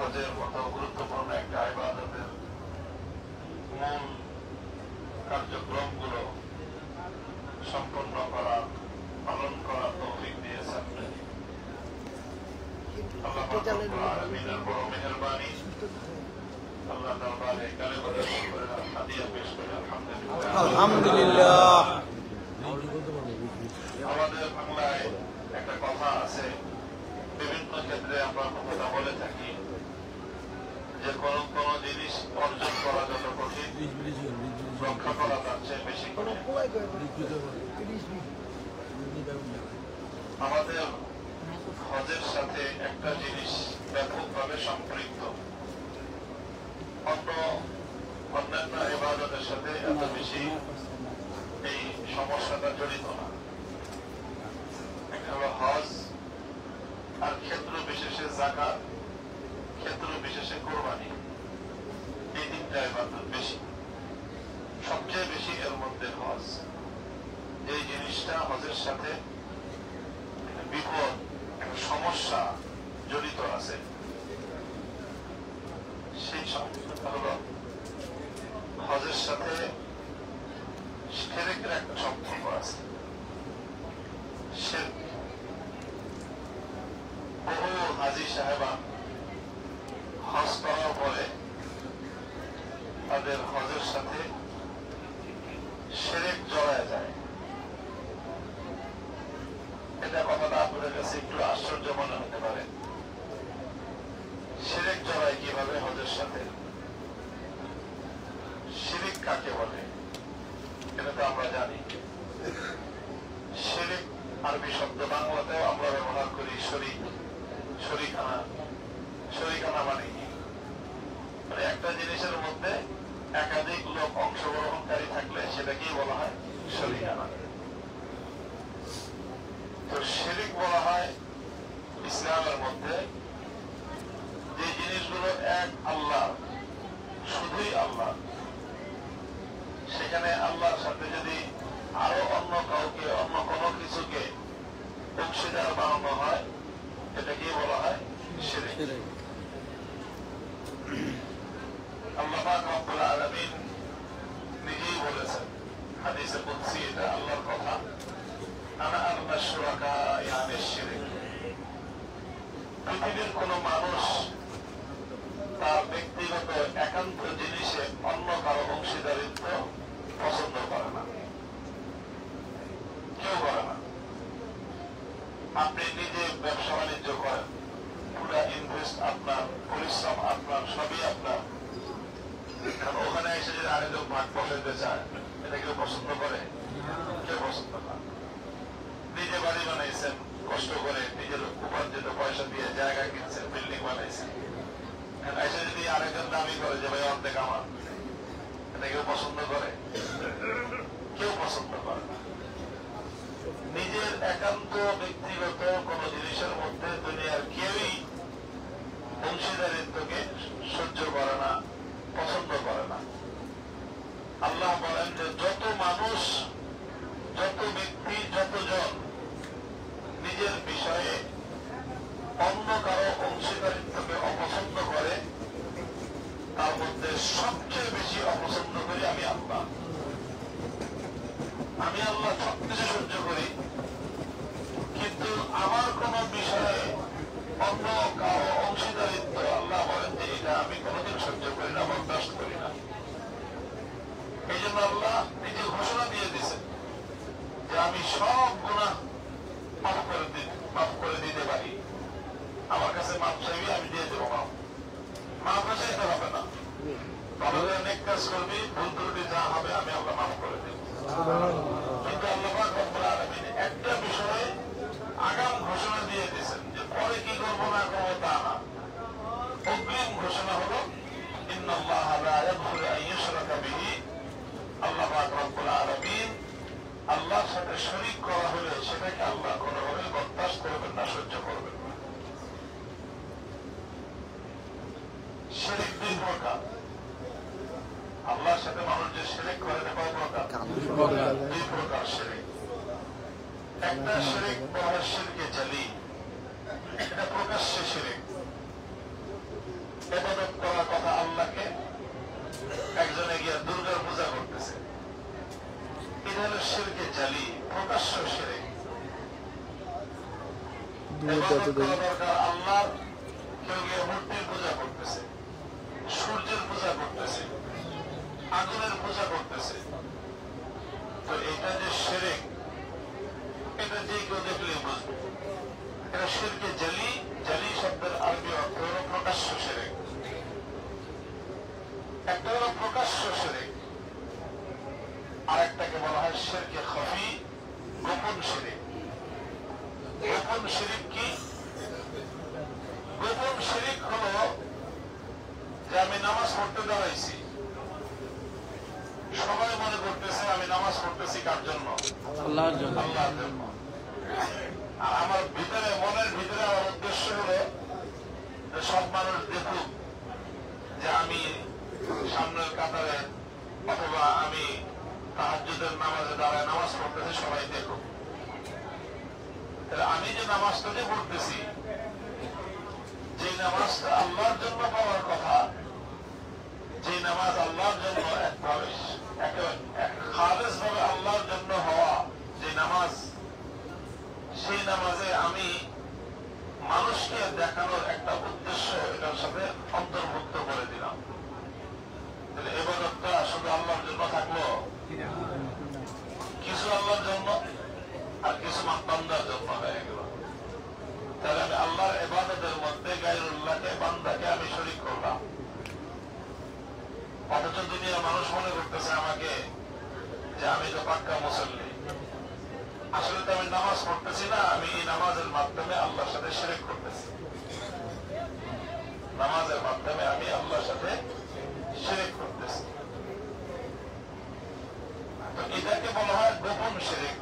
হজের মতো গুরুত্বপূর্ণ একটা ইবাদতের মূল কার্যক্রমগুলো সম্পন্ন করা, পালন করা তৌফিক দিয়েছেন। আল্লাহ রব্বুল আলামিনের বড় মেহেরবানি। আল্লাহ দরবারে কালেমাতুল হাদিয়া পেশ করে আলহামদুলিল্লাহ। আমাদের বাংলায় একটা কথা আছে, বিভিন্ন ক্ষেত্রে আমরা কথা বলে থাকি যে কোন জিনিস অর্জন করা যত কঠিন, রক্ষা করা তার চেয়ে বেশি কঠিন। আমাদের হজের সাথে একটা জিনিস ব্যাপকভাবে সম্পৃক্ত, অন্যান্য ইবাদতের সাথে এত বেশি এই সমস্যাটা জড়িত না। একটা হলো হজ, আর ক্ষেত্র বিশেষে যাকাত, ক্ষেত্র বিশেষে কোরবানি। এই তিনটা ইবাদত বেশি, সবচেয়ে বেশি এর মধ্যে হজ। যে জিনিসটা হজের সাথে বিপদ, একটা সমস্যা জড়িত আছে, সেই সমস্যাটা হলো হজের সাথে শিরকের একটা সম্পর্ক আছে। শিরক, বহু হাজী সাহেবান হজ করার পরে তাদের হজের সাথে শিরক জড়ায় যায়। এটা কথাটা আপনাদের কাছে একটু আশ্চর্য মনে হতে পারে। শিরক জড়ায় কিভাবে হজের সাথে? শিরক কাকে বলে এটা তো আমরা জানি। শিরক আরবি শব্দ, বাংলাতেও আমরা ব্যবহার করি শরীক, শরিকানা। শরিকানা মানে কি? মানে একটা জিনিসের মধ্যে একাধিক লোক অংশগ্রহণকারী থাকলে সেটাকেই বলা হয় শরিকানা। তো শিরক বলা হয় ইসলামের মধ্যে যে জিনিসগুলো এক আল্লাহ, শুধুই আল্লাহ, সেখানে আল্লাহর সাথে যদি আরো অন্য কাউকে, অন্য কোনো কিছুকে অংশীদার বানানো হয়, এটাকেই বলা হয় শিরক। আল্লাহ পাক রব্বুল আলামিন নিজেই বলেছেন হাদিসে কুদসি, এটা আল্লাহর কথা, আনা আগনা শুরাকা আনিশ শিরক। পৃথিবীর কোন মানুষ তার ব্যক্তিগত একান্ত জিনিসে অন্য কারো অংশীদারিত্ব পছন্দ করে না, কেউ করে না। আপনি নিজে ব্যবসা বাণিজ্য করেন, পুরা ইনভেস্ট আপনার, পরিশ্রম আপনার, সবই আপনার। ওখানে এসে যদি আরেকজন ভাগ বসাইতে চায়, এটা কেউ পছন্দ করে? কেউ পছন্দ না। নিজে বাড়ি বানাইছেন কষ্ট করে, নিজের উপার্জিত পয়সা দিয়ে জায়গা কিনছেন, বিল্ডিং বানাইছেন, এসে যদি আরেকজন দাবি করে যে ভাই অর্ধেক আমার, এটা কেউ পছন্দ করে? কেউ পছন্দ করে না। নিজের একান্ত ব্যক্তিগত কোন জিনিসের মধ্যে দুনিয়ার কেউই অংশীদারিত্বকে সহ্য করে না, পছন্দ করে না। আল্লাহ বলেন যে যত মানুষ, যত ব্যক্তি, যতজন নিজের বিষয়ে অন্য কারো অংশীদারিত্বকে অপছন্দ করে, তার মধ্যে সবচেয়ে বেশি অপছন্দ করি আমি আল্লাহ। আমি আল্লাহ সবকিছু সহ্য করি, কিন্তু আমার কোন বিষয়ে অন্য কারো অংশীদারিত্ব আল্লাহ বলেন যে এটা আমি কোনোদিন সহ্য করি না, বরদাস্ত করি না। এই জন্য আল্লাহ নিজে ঘোষণা দিয়ে দিয়েছেন যে আমি সব গুনাহ মাফ করে দিতে পারি। আমার কাছে মাপ চাইবি, আমি দিয়ে দেবো মাপ। মাপ চাইতে হবে না, ভালো করে নেক কাজ করবি, ভুল ত্রুটি যা হবে আমি আল্লাহ মাফ করে দেব। কিন্তু আল্লাহ পাক রব্বুল আলামিন একটা বিষয়ে আগাম ঘোষণা দিয়ে দিয়েছেন যে পরে কি করবো না করবো তা না। অগ্রিম ঘোষণা হলো ইন্নাল্লাহা লা ইয়াগফিরু আন ইউশরাকা বিহি। আল্লাহ পাক রব্বুল আলামিন আল্লাহর সাথে শরীক করা হলে সেটাকে আল্লাহ কোনোভাবে বরদাস্ত করবেন না, সহ্য করবেন না। শিরক দুই প্রকার। আল্লাহর সাথে মানুষ যে শিরক করে, কয় প্রকার? দুই প্রকার শিরক। একটা শিরক বলা শিরকে জালি, এটা প্রকাশ্যে শিরক। ইবাদত করার কথা আল্লাহকে, একজনে গিয়া দুর্গার পূজা করতেছে। এটা হলো শিরকে জালি, প্রকাশ্য শিরক। ইবাদত করা দরকার আল্লাহর, কেউ গিয়ে মূর্তির পূজা করতেছে, সূর্যের পূজা করতেছে, আগুনের পূজা করতেছে। তো এটা যে শিরক, এটা যে কেউ দেখলেই বুঝবে এটা শিরকে জালি। জালি শব্দের আরবি অর্থ হলো প্রকাশ্য শিরক। একটা হলো প্রকাশ্য শিরক, আরেকটাকে বলা হয় শিরকে খফি, গোপন শিরক। গোপন শিরক কি? গোপন শিরক হলো যে আমি নামাজ পড়তে দাঁড়াইছি, সবাই মনে করতেছে আমি নামাজ পড়তেছি কার জন্য? আল্লাহর জন্য। আল্লাহর জন্য। আর আমার ভিতরে, মনের ভিতরে আমার উদ্দেশ্য হলো যে সব মানুষ দেখুক যে আমি সামনের কাতারে অথবা আমি তাহাজ্জুদের নামাজে দাঁড়ায় নামাজ পড়তেছি, সবাই দেখুক। তাহলে আমি যে নামাজটা যে পড়তেছি, যে নামাজটা আল্লাহর জন্য পাওয়ার কথা, যে নামাজ আল্লাহর জন্য একভাবে খালেস ভাবে আল্লাহর জন্য হওয়া যে নামাজ, সেই নামাজে আমি মানুষকে দেখানোর একটা উদ্দেশ্য এটার সাথে অন্তর্ভুক্ত করে দিলাম। তাহলে ইবাদতটা শুধু আল্লাহর জন্য থাকলো, কিছু আল্লাহর জন্য আর কিছু বান্দার জন্য হয়ে গেল। তাহলে আমি আল্লাহর ইবাদতের মধ্যে গায়রুল্লাহকে, বান্দাকে আমি শরীক করলাম। অথচ দুনিয়ার মানুষ মনে করতেছে আমাকে যে আমি তো পাক্কা মুসল্লি। আসলে তো আমি নামাজ পড়তেছি না, আমি এই নামাজের মাধ্যমে আল্লাহর সাথে শিরক করতেছি। নামাজের মাধ্যমে আমি আল্লাহর সাথে শিরক করতেছি। তো এটাকে বলা হয় গোপন শিরক।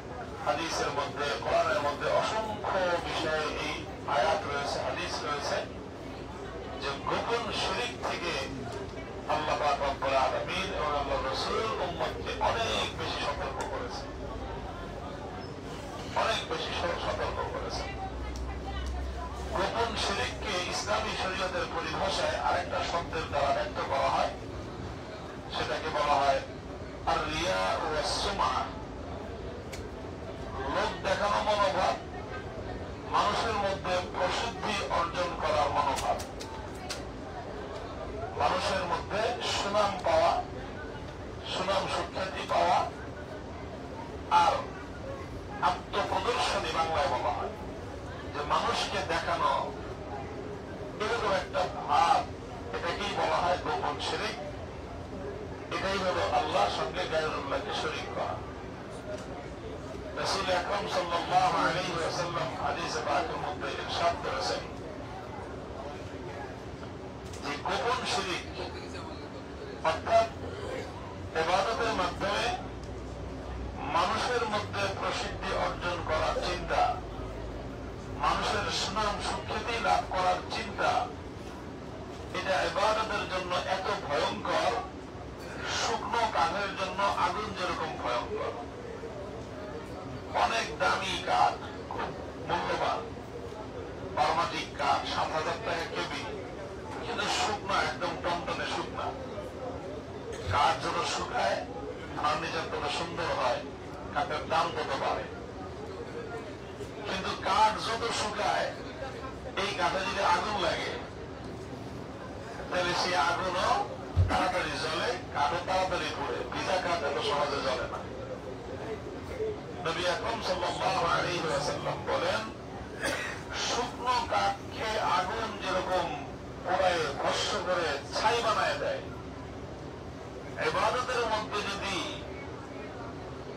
হাদিসের মধ্যে, কোরআনের মধ্যে অসংখ্য বিষয়ে এই আয়াত রয়েছে, হাদিস রয়েছে যে গোপন শিরক থেকে আল্লাহ পাক রব্বুল আলামিন এবং আল্লাহর রাসূল উম্মতকে অনেক বেশি সতর্ক করেছে, অনেক বেশি সতর্ক করেছে। গোপন শিরককে ইসলামী শরীয়তের পরিভাষায় আরেকটা শব্দের দ্বারা ব্যক্ত করা হয়, সেটাকে বলা হয় আর রিয়া ও সুমআ। লোক দেখানো মনোভাব, মানুষের মধ্যে প্রসিদ্ধি অর্জন করার মনোভাব, মানুষের মধ্যে সুনাম পাওয়া, সুনাম সুখ্যাতি পাওয়া, আর আত্মপ্রদর্শনী বাংলায় বলা হয় যে মানুষকে দেখানো, এরকম একটা ভাব, এটাকেই বলা হয় গোপন শিরক। এটাই হলো আল্লাহর সঙ্গে গায়রুল্লাহকে শরীক করা। রাসূল আকরাম সাল্লাল্লাহু আলাইহি ওয়াসাল্লাম হাদিসে পাকের মধ্যে ইরশাদ করেছেন যে গোপন শিরক অর্থাৎ ইবাদতের মাধ্যমে মানুষের মধ্যে প্রসিদ্ধি অর্জন করার চিন্তা, মানুষের সুনাম সুখ্যাতি লাভ করার চিন্তা, এটা ইবাদতের জন্য এত ভয়ঙ্কর, শুকনো কাঠের জন্য আগুন যেরকম ভয়ঙ্কর। অনেক দামি কাঠ, খুব মূল্যবান বার্মাটিক কাঠ, ৭,০০০ টাকা কেবি, কিন্তু শুকনা, একদম টনটনে শুকনা। কাঠ যত শুকায় ফার্নিচার তত সুন্দর হয়, কাঠের দাম তত বাড়ে। কিন্তু কাঠ যত শুকায়, এই কাঠে যদি আগুন লাগে তাহলে সেই আগুনও তাড়াতাড়ি জ্বলে, কাঠও তাড়াতাড়ি পড়ে। ভিজা কাঠ এত সহজে জ্বলে না। নবী আকরাম সাল্লাল্লাহু আলাইহি ওয়াসাল্লাম বলেন, শুকনো কাঠকে আগুন যেরকম পোড়ায় ভস্ম করে ছাই বানায় দেয়, ইবাদতের মধ্যে যদি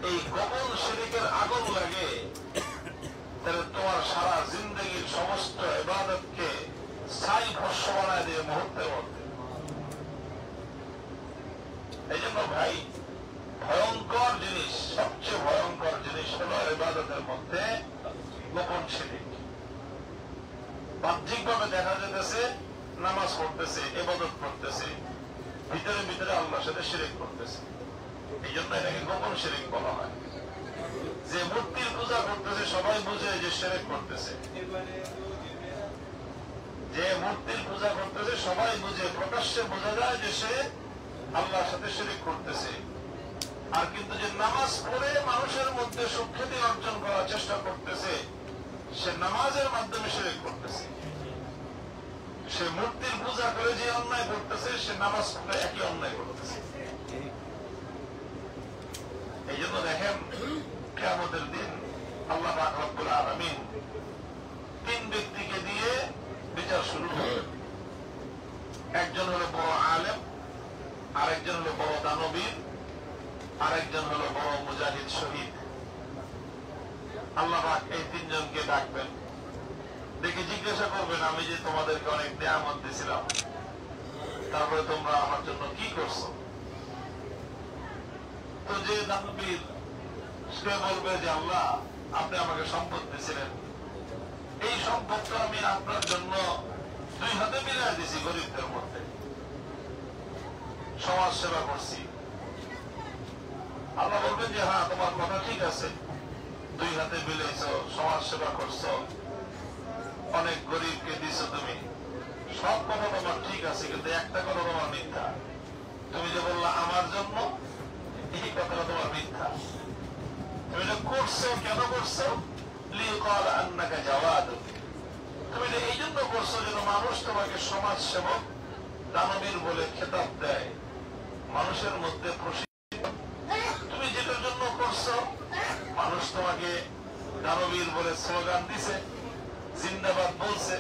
এই গোপন শিরকের আগুন লাগে, তাহলে তোমার সারা জিন্দগির সমস্ত ইবাদতকে ছাই ভস্ম বানায় দিয়ে মুহূর্তের মধ্যে। এই জন্য ভাই, ভয়ঙ্কর জিনিস, সবচেয়ে ভয়ঙ্কর জিনিস হলো ইবাদতের মধ্যে গোপন শিরক। বাহ্যিক ভাবে দেখা যেতেছে নামাজ পড়তেছে, ইবাদত করতেছে, ভিতরে ভিতরে আল্লাহর সাথে শিরক করতেছে। এই জন্য এটাকে গোপন শিরক বলা হয়। যে মূর্তির পূজা করতেছে সবাই বুঝে যে শিরক করতেছে, যে মূর্তির পূজা করতেছে সবাই বুঝে, প্রকাশ্যে বোঝা যায় যে সে আল্লাহর সাথে শিরক করতেছে। আর কিন্তু যে নামাজ পড়ে মানুষের মধ্যে সুখ্যাতি অর্জন করার চেষ্টা করতেছে, সে নামাজের মাধ্যমে শিরক করতেছে। সে মূর্তির পূজা করে যে অন্যায় করতেছে, সে নামাজ পড়ে একই অন্যায় করতেছে। এই জন্য দেখেন, কিয়ামতের দিন আল্লাহ পাক রব্বুল আলামিন তিন ব্যক্তিকে দিয়ে বিচার শুরু করবেন। একজন হলো বড় আলেম, আরেকজন হলো বড় দানবীর, আরেকজন হলো বড় মুজাহিদ শহীদ। আল্লাহ পাক এই তিনজনকে ডাকবেন, দেখে জিজ্ঞাসা করবেন, আমি যে তোমাদেরকে অনেক নিয়ামত দিয়েছিলাম, তারপরে তোমরা আমার জন্য কি করছো? তো যে দানবীর, সে বলবে যে আল্লাহ, আপনি আমাকে সম্পদ দিয়েছিলেন, এই সম্পদটা আমি আপনার জন্য দুই হাতে মিলিয়ে দিছি, গরিবদের মধ্যে সমাজ সেবা করছি। আল্লাহ বলবেন যে হ্যাঁ, তোমার কথা ঠিক আছে, দুই হাতে মিলেছ, সমাজ সেবা করছো, অনেক গরিবকে দিছো, তুমি সব কথা তোমার ঠিক আছে, কিন্তু একটা কথা তোমার মিথ্যা। তুমি যে বললা আমার জন্য, এই কথাটা তোমার মিথ্যা। তুমি এটা করছো, কেন করছো? লিকাল আন্নাকা জাওয়াদ। তুমি এটা এই জন্য করছো যেন মানুষ তোমাকে সমাজ সেবক, দানবীর বলে খেতাব দেয়, মানুষের মধ্যে প্রসিদ্ধ। তুমি যেটার জন্য করছো, মানুষ তোমাকে দানবীর বলে স্লোগান দিছে, জিন্দাবাদ বলছে,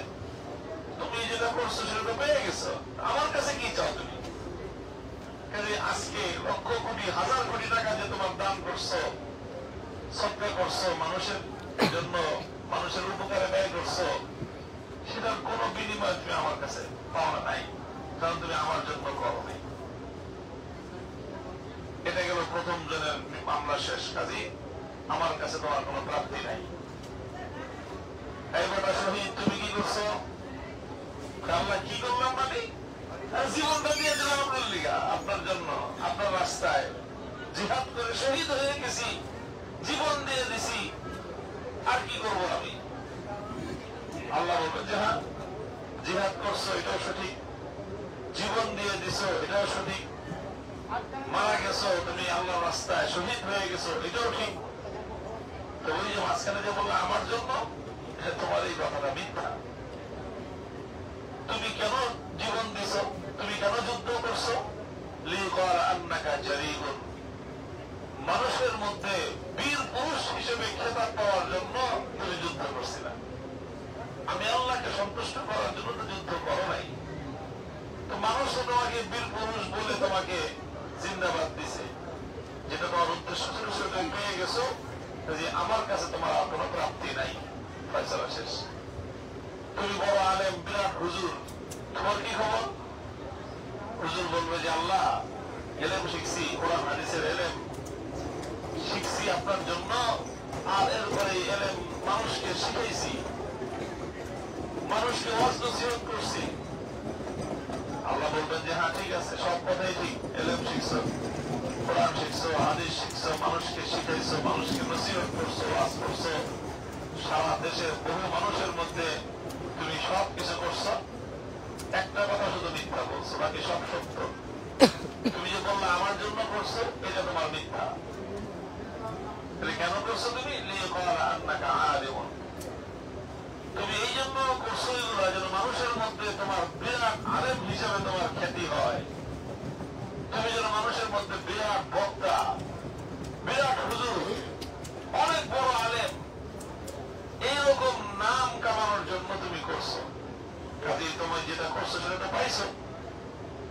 তুমি যেটা করছো সেটা তো পেয়ে গেছো, আমার কাছে কি চাও তুমি? আজকে লক্ষ কোটি হাজার কোটি টাকা যে তোমার দান করছো, সদকা করছো, মানুষের জন্য, মানুষের উপকারে ব্যয় করছো, সেটার কোন বিনিময় তুমি আমার কাছে পাওয়া নাই, কারণ তুমি আমার জন্য করো নাই। এটা গেল প্রথম জনের মামলা শেষ। কাজী আমার কাছে তোমার কোন প্রাপ্তি নাই। এইবার শহীদ, তুমি কি করছো? আল্লাহ কি করলাম মানে? জীবনটা দিয়ে দিলাম আপনার লিগা, আপনার জন্য, আপনার রাস্তায় জিহাদ করে শহীদ হয়ে গেছি, জীবন দিয়ে দিছি, আর কি করবো আমি? আল্লাহ বলবেন যে হ্যাঁ, জিহাদ করছো, এটাও সঠিক, জীবন দিয়ে দিছো, এটাও সঠিক, মারা গেছো তুমি আল্লাহর রাস্তায়, শহীদ হয়ে গেছো, এটাও ঠিক। তো ওই যে মাঝখানে যে বললো আমার জন্য, তোমার এই কথাটা মিথ্যা। তুমি কেন জীবন দিছো? তুমি কেন যুদ্ধ করছো? লিকাল আন্নাকা জারিউন। মানুষের মধ্যে বীর পুরুষ হিসেবে খেতাব পাওয়ার জন্য তুমি যুদ্ধ করছিলে। আমি আল্লাহকে সন্তুষ্ট করার জন্য তো যুদ্ধ করো নাই। তো মানুষও তোমাকে বীর পুরুষ বলে তোমাকে জিন্দাবাদ দিছে, যেটা তোমার উদ্দেশ্য ছিল সেটা পেয়ে গেছো, যে আমার কাছে তোমার আর কোনো প্রাপ্তি নাই, ফয়সালা শেষ। তুমি বড় আলেম, বিরাট হুজুর, তোমার কি খবর? হুজুর বলবে যে আল্লাহ, এলেম শিখছি, কোরআন হাদিসের এলেম শিখছি আপনার জন্য, আর এরপরে এলেম মানুষকে শিখাইছি, মানুষকে ওয়াজ নসিহত করছি। আল্লাহ বলবেন যে হ্যাঁ ঠিক আছে, সব কথাই ঠিক, এলেম শিখছো, কোরআন শিখছো, হাদিস শিখছো, মানুষকে শিখাইছো, মানুষকে নসিহত করছো, ওয়াজ করছো, সারা দেশের বহু মানুষের মধ্যে তুমি সব কিছু করছো, একটা কথা শুধু মিথ্যা বলছো, বাকি সব সত্য। তুমি যে বললা আমার জন্য করছো, এটা তোমার মিথ্যা। কেন করছো তুমি? লিকাল আন্নাকা আলিমুন। তুমি এই জন্য করছো এগুলো যেন মানুষের মধ্যে তোমার বিরাট আলেম হিসেবে তোমার খ্যাতি হয়, তুমি যেন মানুষের মধ্যে বিরাট বক্তা, বিরাট হুজুর, অনেক বড় আলেম, এইরকম নাম কামানোর জন্য তুমি করছো। কাজে তুমি যেটা করছো সেটা তো পাইছো,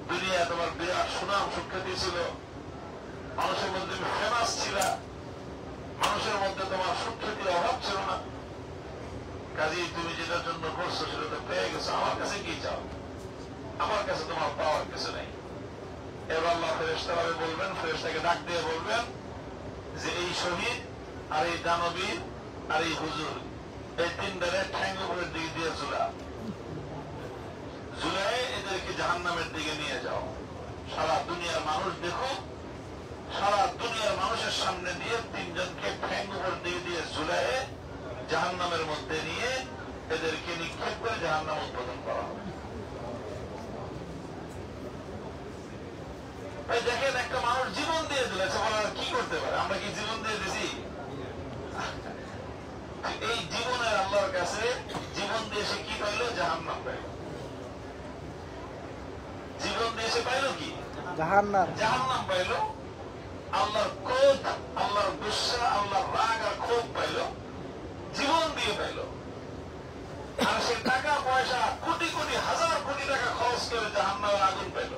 দুনিয়ায় তোমার বিরাট সুনাম সুখ্যাতি ছিল, মানুষের মধ্যে ফেমাস ছিল, মানুষের মধ্যে তোমার সুখ্যাতির অভাব ছিল না। কাজেই তুমি যেটার জন্য করছো সেটা তো পেয়ে গেছো, আমার কাছে কি চাও? আমার কাছে তোমার পাওয়ার কিছু নেই। এবার আল্লাহ ফেরেশতারা বলবেন, ফেরেশতাকে ডাক দিয়ে বলবেন যে এই শহীদ আর এই দানবীর আর এই হুজুর, এই তিনটারে ঠ্যাং উপরের দিকে দিয়ে ঝুলাই এদেরকে জাহান্নামের দিকে নিয়ে যাও। সারা দুনিয়ার মানুষ দেখো, সারা দুনিয়ার মানুষের সামনে দিয়ে তিনজনকে ঠ্যাং উপর দিকে দিয়ে ঝুলাই জাহান্নামের মধ্যে নিয়ে এদেরকে নিক্ষেপ করে জাহান্নাম উদ্বোধন করা হবে। করতে পারে? আমরা কি জীবন দিয়ে দিছি? এই জীবনে আল্লাহর কাছে জীবন দিয়ে সে কি পাইলো? জাহান্নাম পাইলো। জীবন দিয়ে সে পাইলো কি? জাহান্নাম পাইলো। আল্লাহর ক্রোধ, আল্লাহর গুসা, আল্লাহর রাগ আর ক্ষোভ পাইলো, জীবন দিয়ে পাইলো। আর সে টাকা পয়সা কোটি কোটি হাজার কোটি টাকা খরচ করে জাহান্নামের আগুন পাইলো।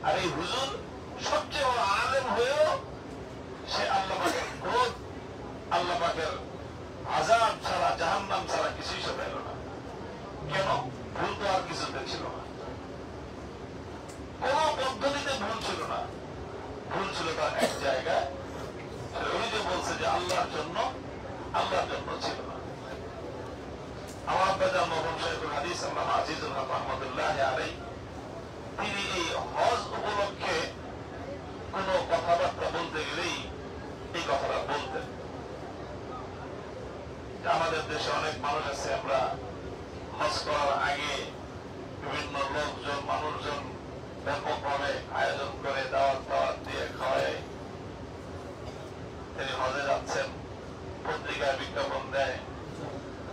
আর এই হুজুর সবচেয়ে বড় আলেম হয়েও সে আল্লাহ পাকের ক্রোধ, আল্লাহ পাকের আযাব ছাড়া, জাহান্নাম ছাড়া কিছুই সে পেল না। কেন? ভুল তো আর কিছুতে ছিল না, কোন পদ্ধতিতে ভুল ছিল না। ভুল ছিল তার এক জায়গায়, ওই যে বলছে যে আল্লাহর জন্য ছিল না। আমার আব্বাজান মরহুম শাইখুল হাদিস আল্লামা আজিজুল হক রহমাতুল্লাহ আলাইহি, তিনি এই হজ উপলক্ষে কোন কথাবার্তা বলতে গেলেই এই কথাটা বলতেন। আমাদের দেশে অনেক মানুষ আছে, আমরা হজ করার আগে বিভিন্ন লোকজন, মানুষজন ব্যাপকভাবে আয়োজন করে দাওয়াত দিয়ে খাওয়ায়। তিনি হজে যাচ্ছেন, পত্রিকায় বিজ্ঞাপন দেয়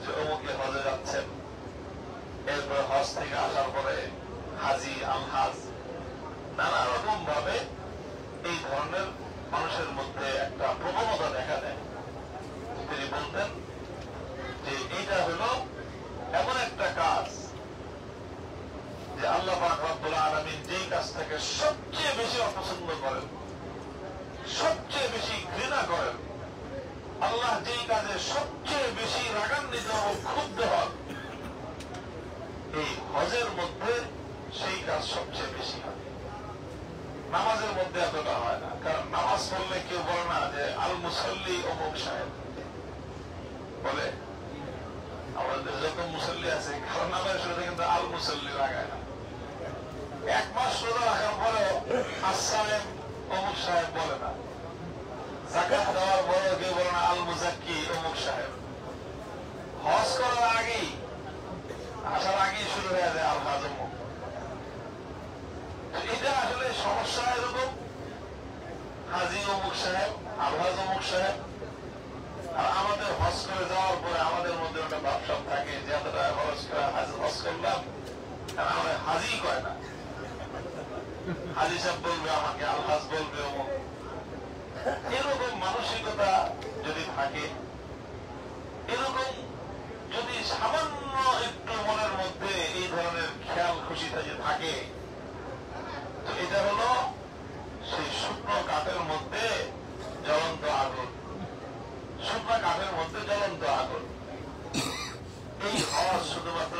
যে অমুকে হজে যাচ্ছেন। এরপরে হজ থেকে আসার পরে হাজি, আলহাজ, নানা রকম ভাবে এই ধরনের মানুষের মধ্যে একটা প্রবণতা দেখা দেয়। তিনি বলতেন যে এইটা হলো এমন একটা কাজ যে আল্লাহ পাক রব্বুল আলামিন যেই কাজটাকে সবচেয়ে বেশি অপছন্দ করেন, সবচেয়ে বেশি ঘৃণা করেন, আল্লাহ যেই কাজে সবচেয়ে বেশি রাগান্বিত ও ক্ষুব্ধ হন, এই হজের মধ্যে সেই কাজ সবচেয়ে বেশি হয়। নামাজের মধ্যে এতটা হয় না, কারণ নামাজ পড়লে কেউ বলে না যে আল মুসল্লি অমুক সাহেব বলে। আমাদের যত মুসল্লি আছে, কারণ নামের সাথে কিন্তু আল মুসল্লি লাগায় না। এক মাস রোজা রাখার পরেও আসসালেম অমুক সাহেব বলে না। যাকাত দেওয়ার পরেও কেউ বলে না আল মুজাক্কি অমুক সাহেব। হজ করার আগেই, আসার আগেই শুরু হয়ে যায় আল হাজ অমুক। এটা আসলে সমস্যা এরকম, হাজি অমুক সাহেব, আল হাজ অমুক সাহেব। আর আমাদের হজ করে যাওয়ার পরে আমাদের মধ্যে একটা ভাবসাব থাকে যে এত টাকা খরচ করে হজ করলাম, আমাদের হাজি কয় না। হাজি সাহেব বলবে আমাকে, আলহাজ বলবে অমুক। এরকম মানসিকতা যদি থাকে, এরকম যদি সামান্য একটু মনের মধ্যে এই ধরনের খেয়াল খুশিটা যে থাকে, তো এটা হলো সেই শুকনো কাঠের মধ্যে জ্বলন্ত আগুন। শুকনো কাঠের মধ্যে জ্বলন্ত আগুন। এই হজ শুধুমাত্র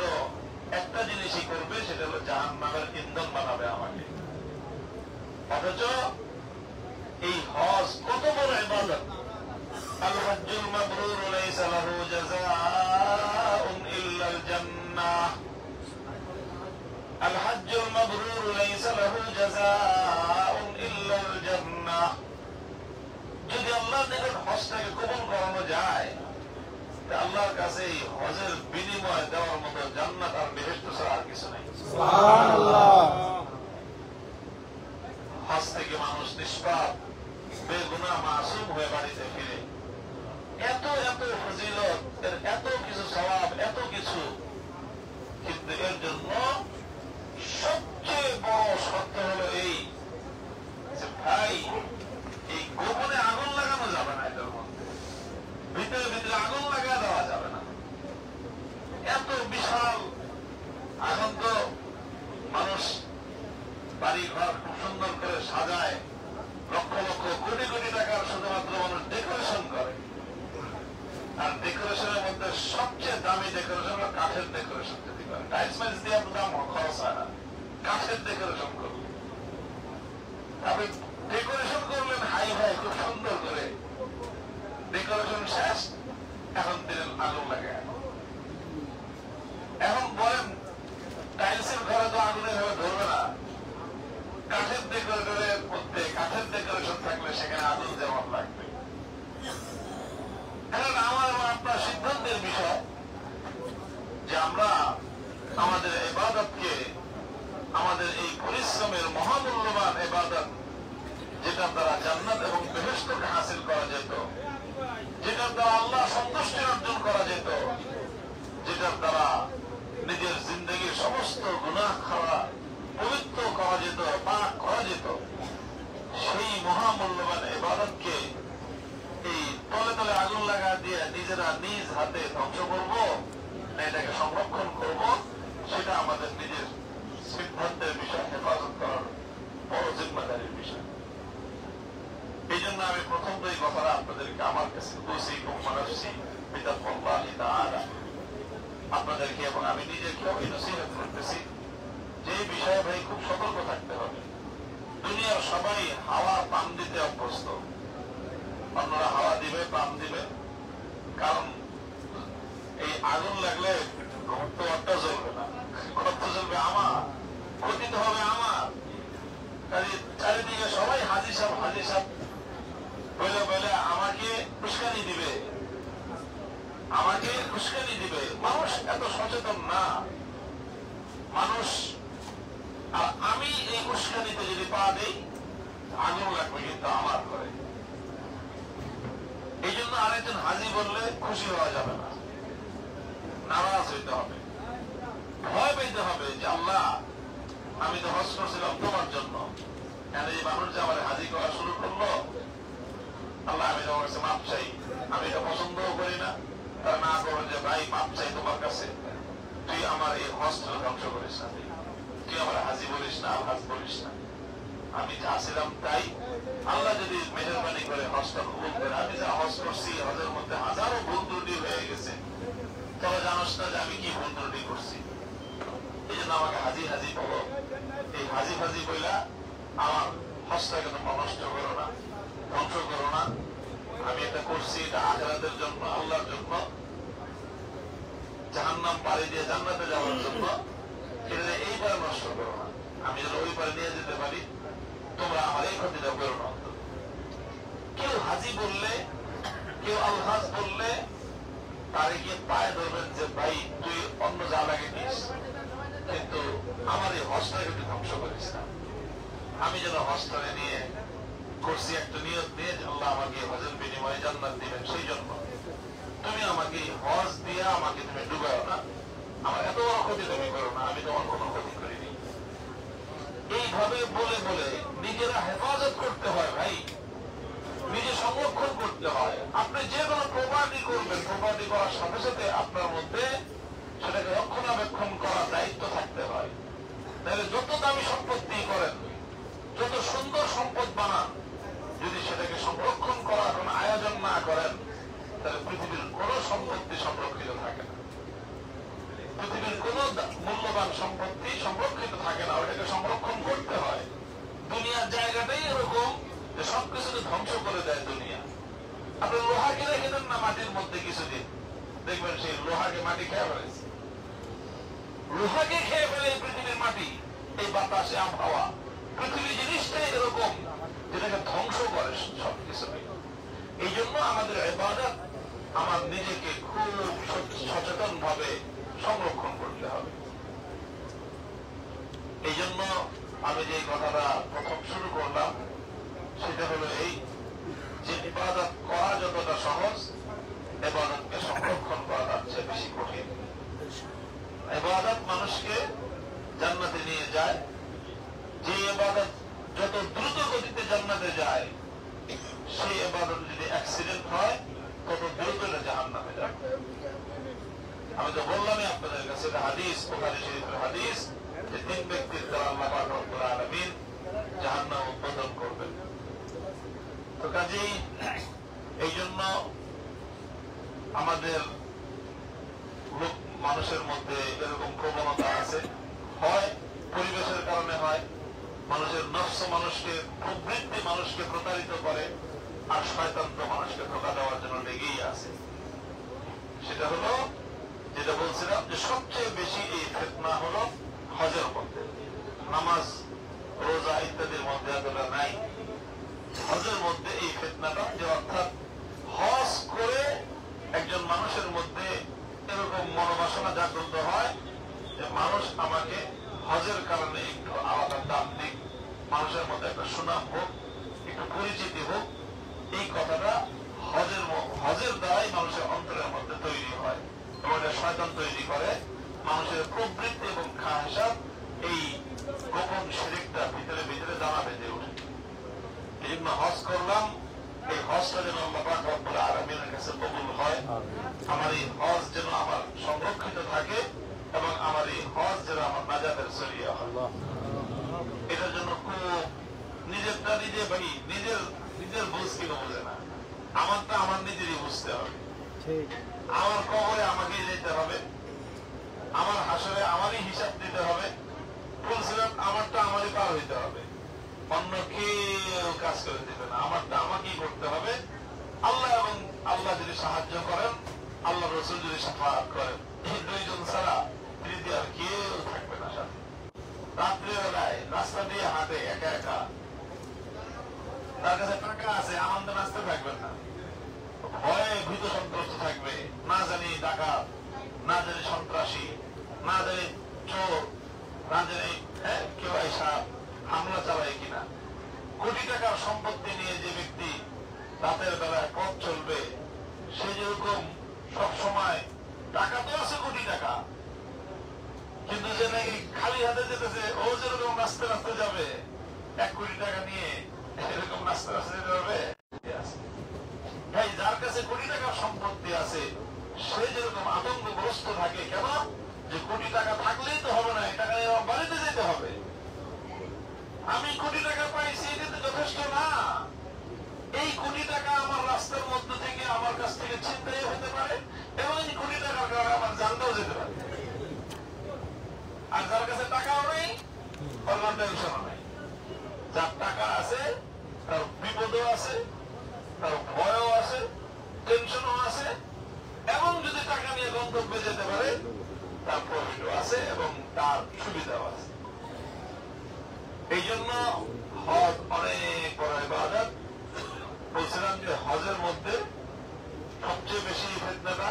একটা জিনিসই করবে, সেটা হলো জাহান্নামের ইন্ধন বানাবে আমাকে। অথচ এই হজ কত বড় ইবাদত! আল হজ্জুল মাবরুর লাইসা লাহু জাযাউন ইল্লাল জান্নাহ। আল হজ্জুল মাবরুর লাইসা লাহু জাযাউন ইল্লাল জান্নাহ। যদি আল্লাহর নিকট হজটাকে কবুল করানো যায়, আল্লাহর কাছে এই হজের বিনিময় দেওয়ার মতো জান্নাত আর বেহেশত ছাড়া আর কিছু নেই। সুবহানাল্লাহ। হজ থেকে মানুষ নিষ্পাপ, বেগুনাহ, মাসুম হয়ে বাড়িতে ফিরে। এত এত ফজিলত, এত কিছু সওয়াব, এত কিছু, কিন্তু এর জন্য সবচেয়ে বড় শর্ত হলো এই যে ভাই, এই গোপনে আগুন লাগানো যাবে না, এটার মধ্যে ভিতরে ভিতরে আগুন লাগা দেওয়া যাবে না। এত বিশাল আগুন তো মানুষ বাড়ি ঘর খুব সুন্দর করে সাজায়, লক্ষ লক্ষ কোটি কোটি টাকার শুধুমাত্র মানুষ ডেকোরেশন করে। আর ডেকোরেশনের মধ্যে সবচেয়ে দামি ডেকোরেশন হলো কাঠের ডেকোরেশন। যদি করে টাইলস মাইলস দিয়ে দাম খরচ হয় না, কাঠের ডেকোরেশন করবে। আপনি ডেকোরেশন করলেন হাই ভাই, খুব সুন্দর করে, ডেকোরেশন শেষ, এখন দিলেন আগুন লাগে। এখন বলেন টাইলসের ঘরে তো আগুনের ভাবে ধরবে না, কাঠের ডেকোরেটরের মধ্যে কাঠের ডেকোরেশন থাকলে সেখানে আগুন যেমন লাগবে। এখন আমার আপনার সিদ্ধান্তের বিষয় যে আমরা আমাদের ইবাদতকে, আমাদের এই পরিশ্রমের মহামূল্যবান ইবাদত, যেটা দ্বারা জান্নাত এবং সমস্তকে হাসিল করা যেত, যেটার দ্বারা আল্লাহ সন্তুষ্টি অর্জন করা যেত, যেটার দ্বারা নিজের জিন্দগির সমস্ত গুনাহ খাওয়া পবিত্র করা যেত, পাক করা যেত, সেই মহামূল্যবান ইবাদতকে এই তলে তলে আগুন লাগা দিয়ে নিজেরা নিজ হাতে ধ্বংস করব না এটাকে সংরক্ষণ করব, সেটা আমাদের নিজের সিদ্ধান্তের বিষয়, হেফাজত করার বড় জিম্মাদারির বিষয়। এই জন্য আমি প্রথম তো এই কথাটা আপনাদেরকে আমার কাছে আপনাদেরকে এবং আমি নিজেকেও এই নসিহত করতেছি যে এই বিষয়ে ভাই খুব সতর্ক থাকতে হবে। দুনিয়ার সবাই হাওয়া পাম দিতে অভ্যস্ত, অন্যরা হাওয়া দিবে, পাম দিবে, কারণ এই আগুন লাগলে ঘরটা জ্বলবে না, ঘরটা জ্বলবে আমার, ক্ষতি তো হবে আমার। চারিদিকে সবাই হাজি সাহেব বলে বলে আমাকে উস্কানি দিবে, আমাকে উস্কানি দিবে। মানুষ এত সচেতন না মানুষ, আর আমি এই উস্কানিতে যদি পা দেই আগুন লাগবে কিন্তু আমার ঘরে। এই জন্য আরেকজন হাজি বললে খুশি হওয়া যাবে না, নারাজ হইতে হবে, ভয় পেতে হবে যে আল্লাহ আমি তো হজ করছিলাম তোমার জন্য, কেন এই মানুষ যে আমার হাজি করা শুরু করলো, আল্লাহ আমি তোমার কাছে মাপ চাই। আমি এটা পছন্দও করি না, তারা না করো যে ভাই মাপ চাই তোমার কাছে, তুই আমার এই হজটা ধ্বংস করিস না, তুই আমার হাজি বলিস না, আলহাজ বলিস না। আমি যা ছিলাম তাই, আল্লাহ যদি মেহরবানি করে হজটা কবুল করে, আমি যা হজ করছি হজের মধ্যে হাজারো ভুল ত্রুটি হয়ে গেছে, তবে জানোস না যে আমি কি ভুল ত্রুটি করছি। এই জন্য আমাকে হাজি হাজি বলো, এই হাজি হাজি বইলা আমার হজটাকে তোমরা নষ্ট করো না, ধ্বংস করো না। আমি এটা করছি এটা আখিরাতের জন্য, আল্লাহর জন্য, জাহান্নাম পাড়ি দিয়ে জান্নাতে যাওয়ার জন্য, এটা এইবার নষ্ট করো না। আমি যেন ওই পারে নিয়ে যেতে পারি, তোমরা আমার এই ক্ষতিটা করো না। কেউ হাজি বললে, কেউ আলহাজ বললে তারে গিয়ে পায়ে ধরবেন যে ভাই তুই অন্য জায়গাকে নিস, কিন্তু আমার এই হজটাকে তুই ধ্বংস করিস না। আমি যেন হজটাকে নিয়ে করছি একটা নিয়ত নিয়ে, আল্লাহ আমাকে হজের বিনিময়ে জান্নাত দিবেন, সেই জন্য তুমি আমাকে হজ দিয়ে আমাকে তুমি ডুবাও না, আমার এত বড় ক্ষতি তুমি করো না, আমি তোমার কোনো ক্ষতি করিনি। এইভাবে বলে বলে নিজেরা হেফাজত করতে হয় ভাই, নিজে সংরক্ষণ করতে হয়। আপনি যে কোনো প্রপার্টি করবেন, প্রপার্টি করার সাথে সাথে আপনার মধ্যে সেটাকে রক্ষণাবেক্ষণ করার দায়িত্ব থাকতে হয়। তাহলে যত দামি সম্পত্তি করেন, যত সুন্দর সম্পদ বানান, যদি সেটাকে সংরক্ষণ করার কোন আয়োজন না করেন, তাহলে পৃথিবীর কোন সম্পত্তি সংরক্ষিত থাকে না, পৃথিবীর কোন মূল্যবান সম্পত্তি সংরক্ষিত থাকে না, ওটাকে সংরক্ষণ করতে হয়। দুনিয়ার জায়গাটাই এরকম যে সবকিছুকে ধ্বংস করে দেয় দুনিয়া। আপনি লোহা কিনে খেলেন না মাটির মধ্যে কিছুদিন, দেখবেন সেই লোহাকে মাটি খেয়ে ফেলেছে, লোহাকে খেয়ে ফেলে এই পৃথিবীর মাটি, এই বাতাসে আবহাওয়া, পৃথিবী জিনিসটাই এরকম যেটাকে ধ্বংস করে সবকিছু। এই জন্য আমাদের ইবাদত আমার নিজেকে খুব সচেতন ভাবে সংরক্ষণ করতে হবে। এই জন্য আমি যে কথাটা প্রথম শুরু করলাম সেটা হলো এই যে ইবাদত করা যতটা সহজ, ইবাদতকে সংরক্ষণ করা তার চেয়ে বেশি কঠিন। ইবাদত মানুষকে জান্নাতে নিয়ে যায়, যে ইবাদত যত দ্রুত গতিতে জান্নাতে যায়, সেই ইবাদত যদি অ্যাক্সিডেন্ট হয় তত দ্রুত এটা জাহান্নামে যায়। আমি তো বললামই আপনাদের কাছে, এটা হাদিস, বুখারী শরীফের হাদিস, যে তিন ব্যক্তির দ্বারা আল্লাহ পাক রব্বুল আলামিন জাহান্নাম উদ্বোধন করবেন। তো কাজেই এই জন্য আমাদের মানুষের মধ্যে এরকম প্রবণতা আছে, হয় পরিবেশের কারণে হয়, মানুষের নফস মানুষকে, প্রবৃত্তি মানুষকে প্রতারিত করে, আর শয়তান তো মানুষকে ধোঁকা দেওয়ার জন্য লেগেই আছে। সেটা হলো যেটা বলছিলাম যে সবচেয়ে বেশি এই ফিতনা হলো হজের মধ্যে, নামাজ রোজা ইত্যাদির মধ্যে এতটা নাই, হজের মধ্যে এই ফিতনাটা, যে অর্থাৎ হজ করে একজন মানুষের মধ্যে এরকম মনোবাসনা জাগ্রত হয় যে মানুষ আমাকে হজের কারণে একটু আলাদা দাম দিক, মানুষের মধ্যে একটা সুনাম হোক, একটু পরিচিতি হোক, এই কথাটা হজের দ্বারাই মানুষের অন্তরের মধ্যে তৈরি হয় এবং এটা শয়তান তৈরি করে মানুষের প্রবৃত্তি এবং খাহসাত এই গোপন শিরকটা ভিতরে ভিতরে দানা বেঁধে ওঠে। এই জন্য হজ করলাম, এই হজটা যেন আল্লাহ পাক রব্বুল আলামিনের কাছে কবুল হয়, আমার এই হজ যেন আমার সংরক্ষিত থাকে এবং আমার এই হজ যেন আমার নাজাতের জরিয়া হয়। এটার জন্য খুব নিজেরটা নিজে ভাই নিজের বুঝ কিনা বোঝে না, আমারটা আমার নিজেরই বুঝতে হবে। আমার কবরে আমাকেই যেতে হবে, আমার হাসরে আমারই হিসাব দিতে হবে, বলছিলাম আমারটা আমারই পার হইতে হবে, অন্য কেউ কাজ করে দিবে না, আমারটা আমাকেই করতে হবে। আল্লাহ এবং আল্লাহ যদি সাহায্য করেন, আল্লাহ রসুল যদি সাফাত করেন, এই দুইজন ছাড়া তৃতীয় আর কেউ থাকবে না সাথে। রাত্রিবেলায় রাস্তা দিয়ে হাঁটে একা একা, তার কাছে টাকা আছে, আনন্দে নাচতে থাকবেন না, ভয়ে ভীত সন্ত্রস্ত থাকবে, না জানি ডাকাত, না জানি সন্ত্রাসী, না জানি চোর, না জানি কেউ আইসা হামলা চালায় কিনা। কোটি টাকার সম্পত্তি নিয়ে যে ব্যক্তি রাতের বেলায় পথ চলবে, সে যেরকম সবসময় টাকা তো আছে কোটি টাকা, কিন্তু যে নাকি খালি হাতে যেতেছে, ও যেরকম নাচতে নাচতে যাবে 1 কোটি টাকা নিয়ে, এরকম নাচতে নাচতে যেতে হবে। ভাই, যার কাছে কোটি টাকার সম্পত্তি আছে সে যেরকম আতঙ্কগ্রস্ত থাকে, কেন? যে কোটি টাকা থাকলেই তো হবে না, টাকা নিয়ে আমার বাড়িতে যেতে হবে। আমি কোটি টাকা পাইছি, এটা তো যথেষ্ট না। এই কোটি টাকা আমার রাস্তার মধ্যে থেকে আমার কাছ থেকে ছিনতাই হতে পারে এবং এই কোটি টাকার কারণে আমার জানটাও যেতে পারে। আর যার কাছে টাকাও নেই, অন্য টেনশনও নেই। যার টাকা আছে তার বিপদও আছে, তার ভয়ও আছে, টেনশনও আছে, এবং যদি টাকা নিয়ে গন্তব্যে যেতে পারে তার প্রফিটও আছে এবং তার সুবিধাও আছে। এই জন্য হজ অনেক বড় ইবাদত। বলছিলাম যে হজের মধ্যে সবচেয়ে বেশি ফিতনাটা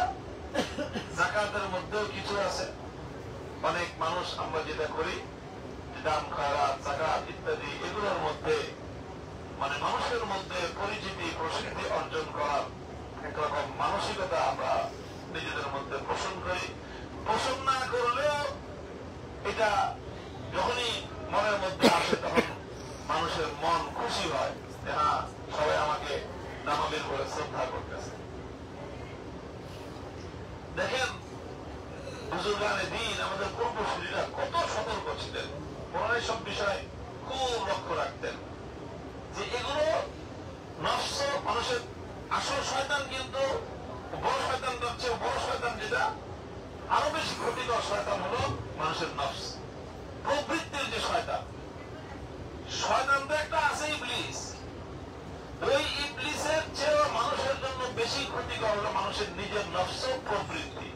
যাকাতের মধ্যেও কিছু আছে। অনেক মানুষ আমরা যেটা করি, দান খয়রাত, যাকাত ইত্যাদি, এগুলোর মধ্যে মানে মানুষের মধ্যে পরিচিতি প্রসিদ্ধি অর্জন করার একরকম মানসিকতা আমরা নিজেদের মধ্যে পোষণ করি। পোষণ না করলেও এটা যখনই মনের মধ্যে আসে তখন মানুষের মন খুশি হয় যে হ্যাঁ, সবাই আমাকে নামাবিল করে শ্রদ্ধা করতেছে। দেখেন বুজুর্গানে দিন, আমাদের পূর্বসূরীরা কত সতর্ক ছিলেন, ওনারা সব বিষয় খুব লক্ষ্য রাখতেন যে এগুলো নফস, মানুষের আসল শয়তান কিন্তু বড় শয়তান হচ্ছে, বড় শয়তান যেটা আরো বেশি ক্ষতিকর শয়তান হলো মানুষের নফস, প্রবৃত্তির যে শয়তান। শয়তান তো একটা আছে ইবলিস, ওই ইবলিসের চেয়ে মানুষের জন্য বেশি ক্ষতিকর হলো মানুষের নিজের নফস প্রবৃত্তি।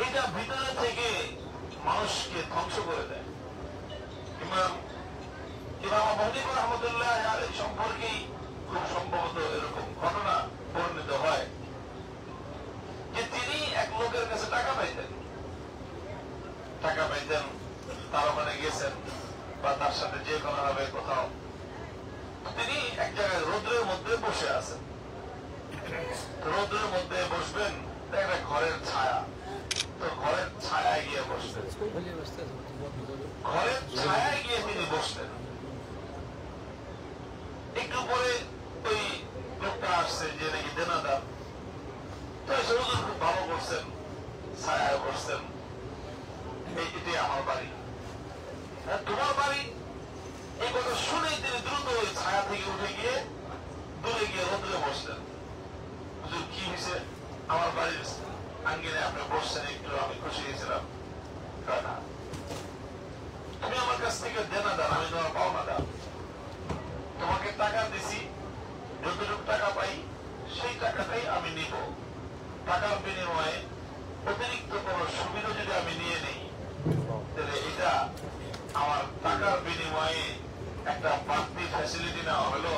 এটা ভিতরে থেকে মানুষকে ধ্বংস করে দেয়। ইমাম আবু হানিফা রাহমাতুল্লাহ আলাইহি সম্পর্কেই খুব সম্ভবত এরকম ঘটনা বর্ণিত হয় যে তিনি এক লোকের কাছে টাকা পাইতেন, তার ওখানে গেছেন বা তার সাথে যে কোনো ভাবে কোথাও, তিনি এক জায়গায় রোদ্রের মধ্যে বসে আছেন। রোদ্রের মধ্যে বসবেন, একটা ঘরের ছায়া, তো ঘরের ছায়ায় গিয়ে বসতেন, ঘরের ছায়ায় গিয়ে তিনি বসতেন। একটু পরে ওই লোকটা আসছে যে নাকি দেনাদার, তো এসে হুজুর খুব ভালো করছেন, ছায়ায় বসছেন, এটাই আমার বাড়ি। তোমার বাড়ি? এই কথা শুনেই তিনি দ্রুত ওই ছায়া থেকে উঠে গিয়ে দূরে গিয়ে রোদ্রে বসলেন। হুজুর কি হয়েছে? আমার বাড়ির আঙ্গিনে আপনি বসছেন, একটু আমি খুশি হয়েছিলাম। তুমি আমার কাছ থেকে দেনাদার, আমি তোমার পাওনাদার, তোমাকে টাকা দিছি, যতটুকু টাকা পাই সেই টাকাটাই আমি নিব। টাকার বিনিময়ে অতিরিক্ত কোন সুবিধা যদি আমি নিয়ে নেই, তাহলে এটা আমার টাকার বিনিময়ে একটা বাড়তি ফ্যাসিলিটি নেওয়া হলো,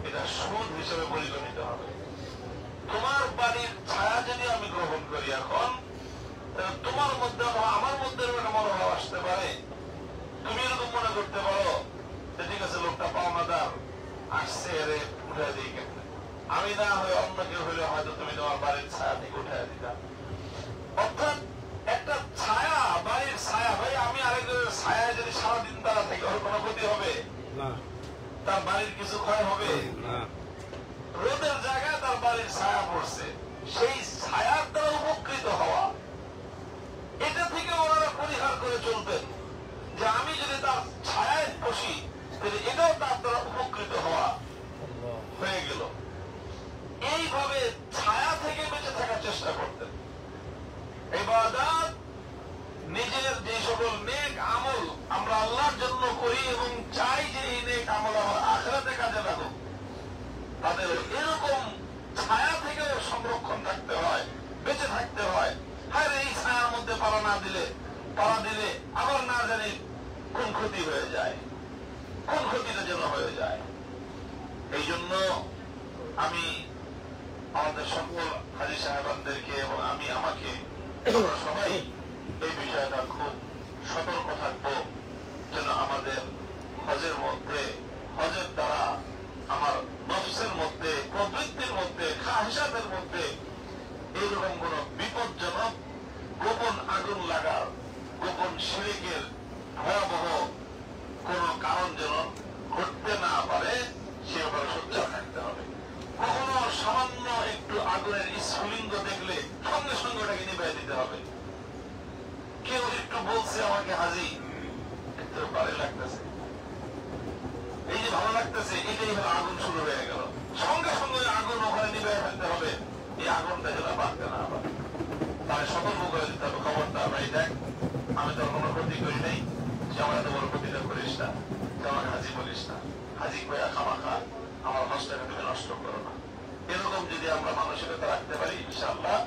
এটা সুদ হিসেবে পরিগণিত হবে। তোমার বাড়ির ছায়া যদি আমি গ্রহণ করি এখন, তাহলে তোমার মধ্যে আমার মধ্যে একটা মনোভাব আসতে পারে, তুমি এরকম মনে করতে পারো ঠিক আছে লোকটা পাওনাদার আসছে, এর উঠে হবে না, তার বাড়ির কিছু ক্ষয় হবে না। রোদের জায়গায় তার বাড়ির ছায়া পড়ছে, সেই ছায়ার দ্বারা উপকৃত হওয়া, এটা থেকে ওনারা পরিহার করে চলবেন যে আমি যদি তার ছায়ায় বসি তাহলে এটাও তার দ্বারা উপকৃত হওয়া হয়ে গেল। এইভাবে ছায়া থেকে বেঁচে থাকার চেষ্টা করতেন। ইবাদত, নিজের যে সকল নেক আমল আমরা আল্লাহর জন্য করি এবং চাই যে এই নেক আমল আমার আখিরাতে কাজে লাগুক, তাদের এরকম ছায়া থেকেও সংরক্ষণ থাকতে হয়, বেঁচে থাকতে হয়। হ্যাঁ, এই ছায়ার মধ্যে পাড়া দিলে আবার না জানি কোন ক্ষতি হয়ে যায়, কোন ক্ষতিটা যেন হয়ে যায়। এই জন্য আমি আমাদের সকল হাজী সাহেবানদেরকে এবং আমাকে সবাই এই বিষয়টা খুব সতর্ক থাকবো যেন আমাদের হজের দ্বারা আমার নফসের মধ্যে, প্রবৃত্তির মধ্যে, খাহিসাতের মধ্যে এইরকম কোন বিপজ্জনক গোপন আগুন লাগার, গোপন শিরকের ভয়াবহ কোন কারণ যেন ঘটতে না পারে সে ব্যাপারে সোচ্চার থাকতে হবে। কখনো সামান্য একটু আগুনের স্ফুলিঙ্গ দেখলে সঙ্গে সঙ্গে ওটাকে নিভিয়ে দিতে হবে। কেউ একটু বলছে আমাকে, হাজি একটু ভালো লাগতেছে, এই যে ভালো লাগতেছে, এটাই হলো আগুন শুরু হয়ে গেল, সঙ্গে সঙ্গে আগুন ওখানে নিভিয়ে ফেলতে হবে, এই আগুনটা যেন বাড়তে না পারে। তাহলে সতর্ক করে দিতে হবে, খবরদার ভাই দেখ, আমি তোর কোনো ক্ষতি করি নাই, সে আমার এত বড় ক্ষতিটা করিস না, সে আমাকে হাজি বলিস না, হাজি কয়া খামাখা আমার হজটাকে তুমি নষ্ট করো না। এরকম যদি আমরা মানসিকতা রাখতে পারি, ইনশাআল্লাহ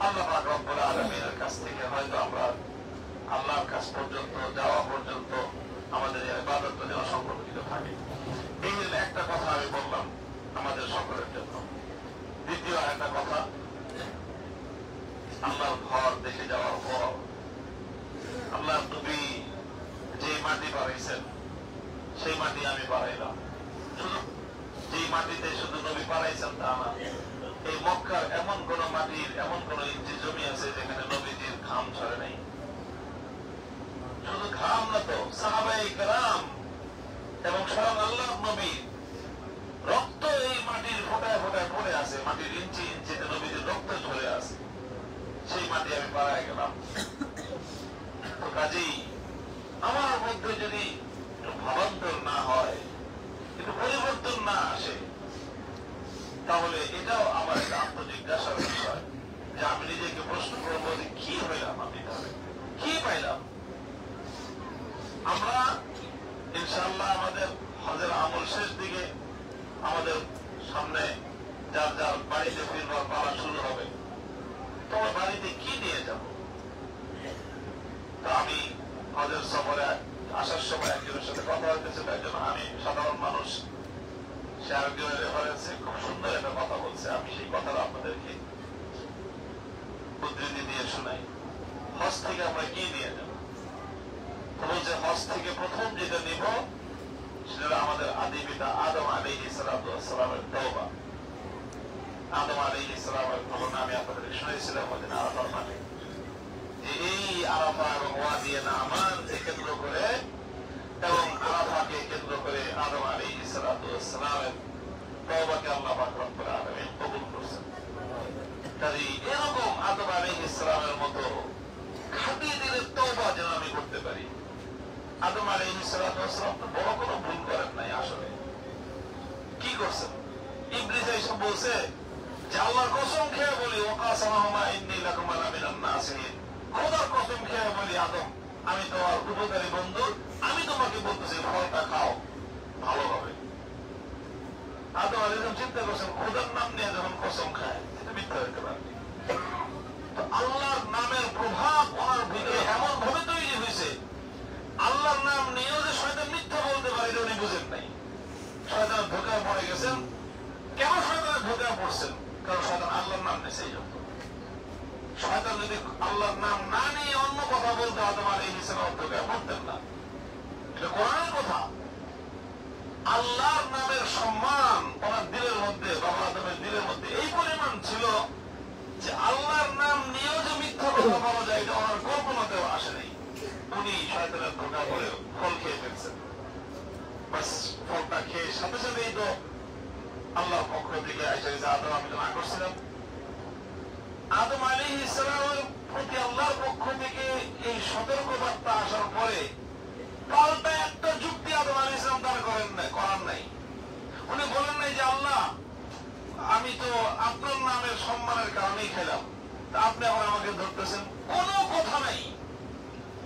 আল্লাহ পাক রব্বুল আলামিনের কাছ থেকে হয়তো আমরা আল্লাহর কাছ পর্যন্ত যাওয়া পর্যন্ত আমাদের এই ইবাদতটা যেন সংরক্ষিত থাকে। এই একটা কথা আমি বললাম আমাদের সকলের জন্য। দ্বিতীয় একটা কথা, আল্লাহর ঘর দেখে যাওয়ার পর আল্লাহর নবী যে মাটি বাড়াইছেন সেই মাটি আমি বাড়াইলাম। শুধু যে মাটিতে শুধু নবী বাড়াইছেন তা না, এই মক্কার এমন কোন মাটির এমন কোন ইঞ্চি জমি আছে যেখানে নবীজির ঘাম ঝরে নাই। শুধু ঘাম না তো, সাহাবায়ে কেরাম এবং স্বয়ং আল্লাহর নবী রক্ত এই মাটির ফোঁটায় ফোঁটায় পড়ে আছে, মাটির ইঞ্চি ইঞ্চিতে নবীজির রক্ত ঝরে আছে, সেই মাটি আমি বাড়াই গেলাম। তো কাজেই আমার মধ্যে যদি একটু ভাবান্তর না হয়, একটু পরিবর্তন না আসে, তাহলে এটাও আমার একটা আত্মজিজ্ঞাসার বিষয় যে আমি নিজেকে প্রশ্ন করবো যে কি হইলাম, আমি তাহলে কি পাইলাম। আমরা ইনশাআল্লাহ আমাদের হজের আমল শেষ দিকে, আমাদের সামনে যার যার বাড়িতে ফিরবার পালা শুরু হবে। তোমার বাড়িতে কি নিয়ে যাব? তো আমি হজের সফরে আসার সময় একজনের সাথে কথা হইতেছিল, একজন আমি সাধারণ মানুষ, সে আরেকজনের রেফারেন্সে খুব সুন্দর একটা কথা বলছে, আমি সেই কথাটা আপনাদেরকে উদ্ধৃতি দিয়ে শোনাই। হজ থেকে আমরা কি নিয়ে যাব? বলছে হজ থেকে প্রথম যেটা নিব সেটা আমাদের আদি পিতা আদম আলাইহিস সালামের তওবা। আদম আলাইহিস সালামের ঘটনা আমি আপনাদের শুনেছিলাম ওদিন আরাফার মাঠে, যে এই আরাফা এবং ওয়াদি নামানকে কেন্দ্র করে এবং আরাফাকে কেন্দ্র করে আদম আলাইহিস সালামের তওবাকে আল্লাহ পাক রব্বুল আলামিন কবুল করেছেন। তাই এরকম আদম আলাইহিস সালামের মতো খাঁটি দিলের তওবা যেন আমি করতে পারি। আদম আলাইহিস সালাম তো বড় কোনো ভুল করেন নাই। আসলে কি করছেন? ইবলিস এসে বলছে যে আল্লাহর কসম খেয়ে বলি, ওয়াকাসামাহুমা ইন্নী লাকুমা লামিনান নাসিহিন, খোদার কসম খেয়ে বলি আদম আমি তোমার উপকারী বন্ধু, আমি তোমাকে বলতেছি ফলটা খাও, ভালো হবে। আদম আলাইহিস চিন্তা করছেন খোদার নাম নিয়ে যখন কসম খায় এটা মিথ্যা হইতে পারে। তো আল্লাহর নামের প্রভাব ওনার ভিতরে এমন ভাবে তৈরি হয়েছে, আল্লাহর নাম নিয়েও যে শয়তান মিথ্যা বলতে পারে এটা উনি বুঝেন নাই। শয়তান ধোঁকায় পড়ে গেছেন। কেন শয়তানের ধোঁকায় পড়ছেন? কারণ শয়তান আল্লাহর নাম নিয়েছে। এই জন্য শয়তান যদি আল্লাহর নাম না নিয়ে অন্য কথা বলতে আদম আলাইহিস সালাম ধোঁকায় পড়তেন না। এটা কোরআনের কথা। আল্লাহর নামের সম্মান ওনার দিলের মধ্যে, বাবা আদমের দিলের মধ্যে এই পরিমাণ ছিল যে আল্লাহর নাম নিয়েও যে মিথ্যা কথা বলা যায় এটা ওনার কল্পনাতেও আসে নাই। উনি শয়তানের ধোঁকা পড়ে ফল খেয়ে ফেলছেন। বাস ফলটা খেয়ে সাথে সাথেই তো আল্লাহর পক্ষ থেকে আইসা গেছে, আদম আমি তো না করছিলাম। আদম আলাইহিস সালামের প্রতি আল্লাহর পক্ষ থেকে এই সতর্কবার্তা আসার পরে পাল্টা একটা যুক্তি আদম আলাইহিস সালাম তার করার নাই। উনি বলেন নাই যে আল্লাহ আমি তো আপনার নামের সম্মানের কারণেই খেলাম, তা আপনি এখন আমাকে ধরতেছেন, কোনো কথা নাই।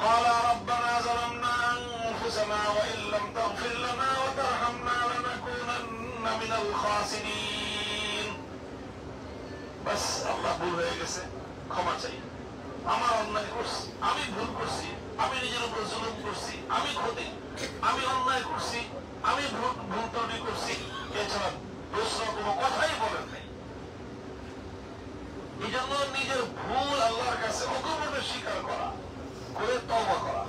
قال ربنا ظلمنا أنفسنا وإن لم تغفر لنا وترحمنا لنكونن من الخاسرين। বাস আল্লাহ ভুল হয়ে গেছে, ক্ষমা চাই, আমার অন্যায় করছি, আমি ভুল করছি, আমি নিজের উপর জুলুম করছি, আমি ক্ষতি, আমি অন্যায় করছি, আমি ভুল ত্রুটি করছি, এছাড়া দোষরা কোনো কথাই বলেন নাই। এই জন্য নিজের ভুল আল্লাহর কাছে অগোপনে স্বীকার করা, করে তওবা করা।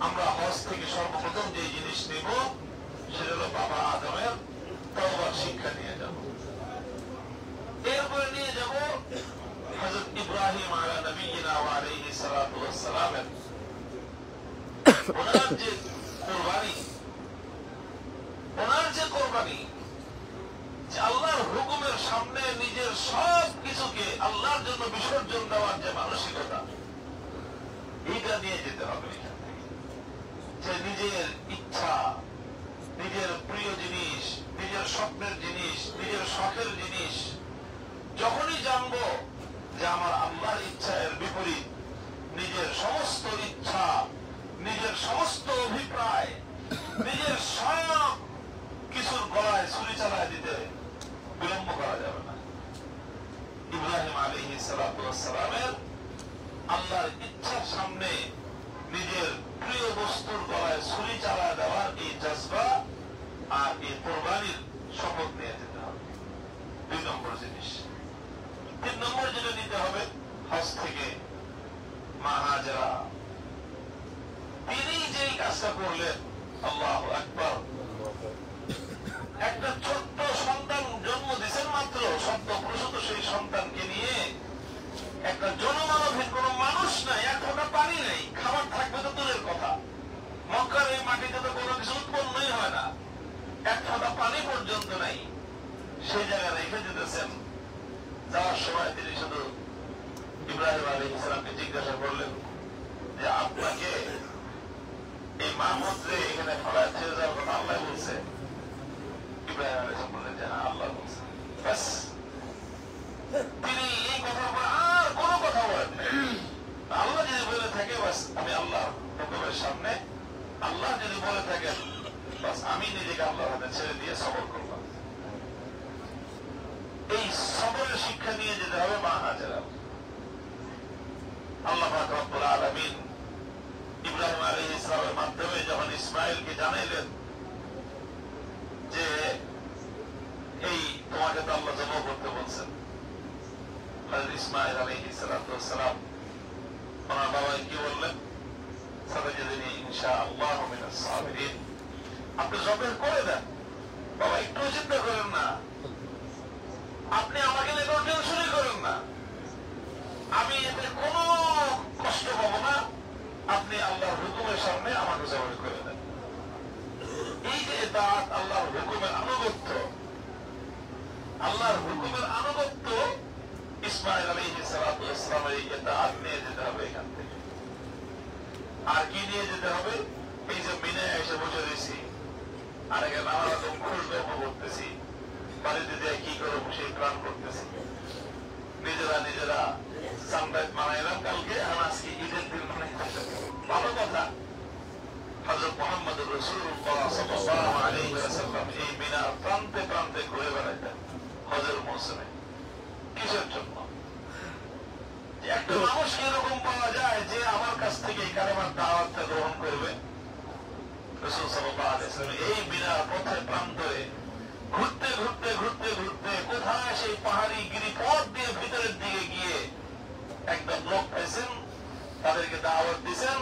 আমরা হজ থেকে সর্বপ্রথম যে জিনিস নেব সেটা হলো বাবা আদমের তওবার শিক্ষা নিয়ে যাব। এরপরে নিয়ে যাব হযরত ইব্রাহিম আলা নবিয়িনা ওয়া আলাইহিস সালাতু ওয়াস সালামের ওনার যে কোরবানি, যে আল্লাহর হুকুমের সামনে নিজের সব কিছুকে আল্লাহর জন্য বিসর্জন দেওয়ার যে মানসিকতা, এইটা নিয়ে যেতে হবে। যে নিজের ইচ্ছা, নিজের প্রিয় জিনিস, নিজের স্বপ্নের জিনিস, নিজের শখের জিনিস যখনই জানবো যে আমার আল্লাহর ইচ্ছা এর বিপরীত, নিজের সমস্ত ইচ্ছা, নিজের সমস্ত অভিপ্রায়, নিজের সব কিছুর গলায় ছুরি চালায় দিতে বিলম্ব করা যাবে না। ইব্রাহিম আলাইহিস সালাতু ওয়াস সালামের আল্লাহর ইচ্ছার সামনে নিজের প্রিয় বস্তুর গলায় ছুরি চালায় দেওয়ার এই জজবা আর এই কোরবানির শপথ নিয়ে যেতে হবে, 2 নম্বর জিনিস। 3 নম্বর যেটা নিতে হবে, হজ থেকে মা হাজেরা তিনি যেই কাজটা করলেন, আল্লাহু আকবার, একটা ছোট্ট সন্তান জন্ম দিয়েছেন মাত্র, সদ্য প্রসূত সেই সন্তানকে নিয়ে একটা জনমানবহীন কোন মানুষ নাই, এক ফোঁটা পানি নেই, খাবার থাকবে তো দূরের কথা, মক্কার এই মাটিতে তো কোনো কিছু উৎপন্নই হয় না, এক ফোঁটা পানি পর্যন্ত নাই, সেই জায়গায় রেখে যেতেছেন। যাওয়ার সময় তিনি শুধু ইব্রাহিম আলাইহিস সালামকে জিজ্ঞাসা করলেন যে আপনাকে এই মাহমুদরে এখানে ফলায় ছেড়ে যাওয়ার কথা আল্লাহ বলছে? ইব্রাহিম আলাইহিস সালাম বললেন যে হ্যাঁ আল্লাহ বলছে। ব্যাস, তিনি এই কথার পর আর কোনো কথা বলেন না। আল্লাহ যদি বলে থাকে বাস আমি আল্লাহ হুকুমের সামনে, আল্লাহ যদি বলে থাকেন বাস আমি নিজেকে আল্লাহর হাতে ছেড়ে দিয়ে সবর করলাম। এই সবরের শিক্ষা নিয়ে যেতে হবে মা হাজেরা। আল্লাহ পাক রব্বুল আলামিন ইব্রাহিম আলাইহিস সালামের মাধ্যমে যখন ইসমাঈলকে জানাইলেন যে এই তোমাকে তো আল্লাহ জবাব করতে বলছেন, হযরত ইসমাঈল আলাইহিস সালাম ওনার বাবাকে কি বললেন? সাতাজিদুনি ইনশাআল্লাহু মিনাস সাবিরিন। আপনি জবাব করে দেন বাবা, একটু চিন্তা করেন না, আপনি আমাকে নিয়ে কোনো টেনশনই করেন না, আমি এতে কোনো কষ্ট পাবো না, আপনি আল্লাহর হুকুমের সামনে আমাকে জবাব করে দেন। এই যে ইতাআত, আল্লাহর হুকুমের আনুগত্য, আল্লাহর হুকুমের আনুগত্য, ইসমাঈল আলাইহিস সালাতু ওয়াস সালামের এই ইতাআত নিয়ে যেতে হবে এখান থেকে। আর কি নিয়ে যেতে হবে? এই যে মিনায় এসে বসে রয়েছি, আর এখানে নানা রকম খোঁজ গল্প করতেছি, বাড়িতে দিয়ে কি করবো সেই প্ল্যান করতেছি, নিজেরা সানরাইজ মানাইলাম কালকে, আর আজকে ঈদের দিন মানে ভালো কথা। হযরত মুহাম্মদুর রাসূলুল্লাহ সাল্লাল্লাহু আলাইহি ওয়াসাল্লাম এই মিনার প্রান্তে প্রান্তে ঘুরে বেড়াইতেন হজের মৌসুমে। কিসের জন্য? একটা মানুষ এরকম পাওয়া যায় যে আমার কাছ থেকে এই কালেমার দাওয়াতটা গ্রহণ করবে। রাসূল সাল্লাল্লাহু আলাইহি ওয়াসাল্লাম এই মিনার পথে প্রান্তরে ঘুরতে ঘুরতে ঘুরতে ঘুরতে কোথায় সেই পাহাড়ি গিরিপথ দিয়ে ভিতরের দিকে গিয়ে একদম লোক পাইছেন, তাদেরকে দাওয়াত দিয়েছেন,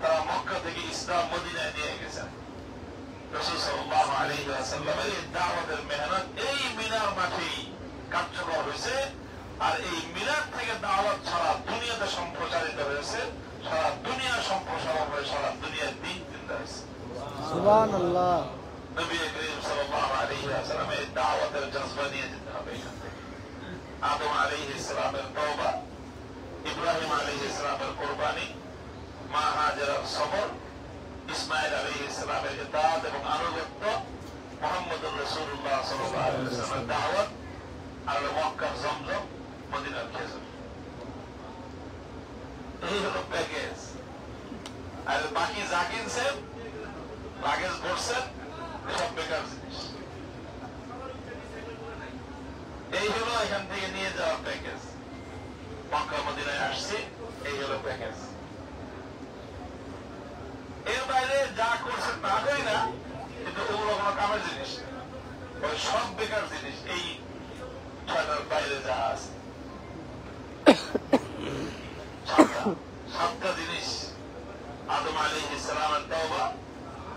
তারা মক্কা থেকে ইসলাম মদিনায় নিয়ে গেছেন। রাসূল সাল্লাল্লাহু আলাইহি ওয়াসাল্লামের এই দাওয়াতের মেহনত এই মিনার মাঠেই কার্যকর হয়েছে। আর এই মিনার থেকে দাওয়াত সারা দুনিয়াতে সম্প্রচারিত হয়েছে, সারা দুনিয়া সম্প্রসারণ হয়ে সারা দুনিয়ার দিন জিন্দা হয়েছে। সুবহানাল্লাহ। নবী করিম সাল্লাল্লাহু আলাইহি ওয়াসাল্লামের দাওয়াতের জজবা নিয়ে যেতে হবে এখান থেকে। আদম আলাইহিস সালামের তওবা, ইব্রাহিম আলাইহিস সালামের কুরবানি, মা হাজেরার সবর, ইসমাঈল আলাইহিস সালামের ইতাআত এবং আনুগত্য, মুহাম্মদুর রাসূলুল্লাহ সাল্লাল্লাহু আলাইহি ওয়াসাল্লামের দাওয়াত, আর মক্কার জমজম, মদিনার খেজুর। এই হলো প্যাকেজ। আর বাকি যা কিনছেন, লাগেজ ভরছেন, সব বেকার জিনিস। এই হলো এখান থেকে নিয়ে যাওয়ার প্যাকেজ। মক্কা মদিনায় আসছি, এই হলো প্যাকেজ। এর বাইরে যা করছেন তা করি না, কিন্তু ওগুলো কোনো কামের জিনিস না, ওই সব বেকার জিনিস। এই ছয়টার বাইরে যা আছে সাতটা জিনিস: আদম আলাইহিস সালামের তওবা,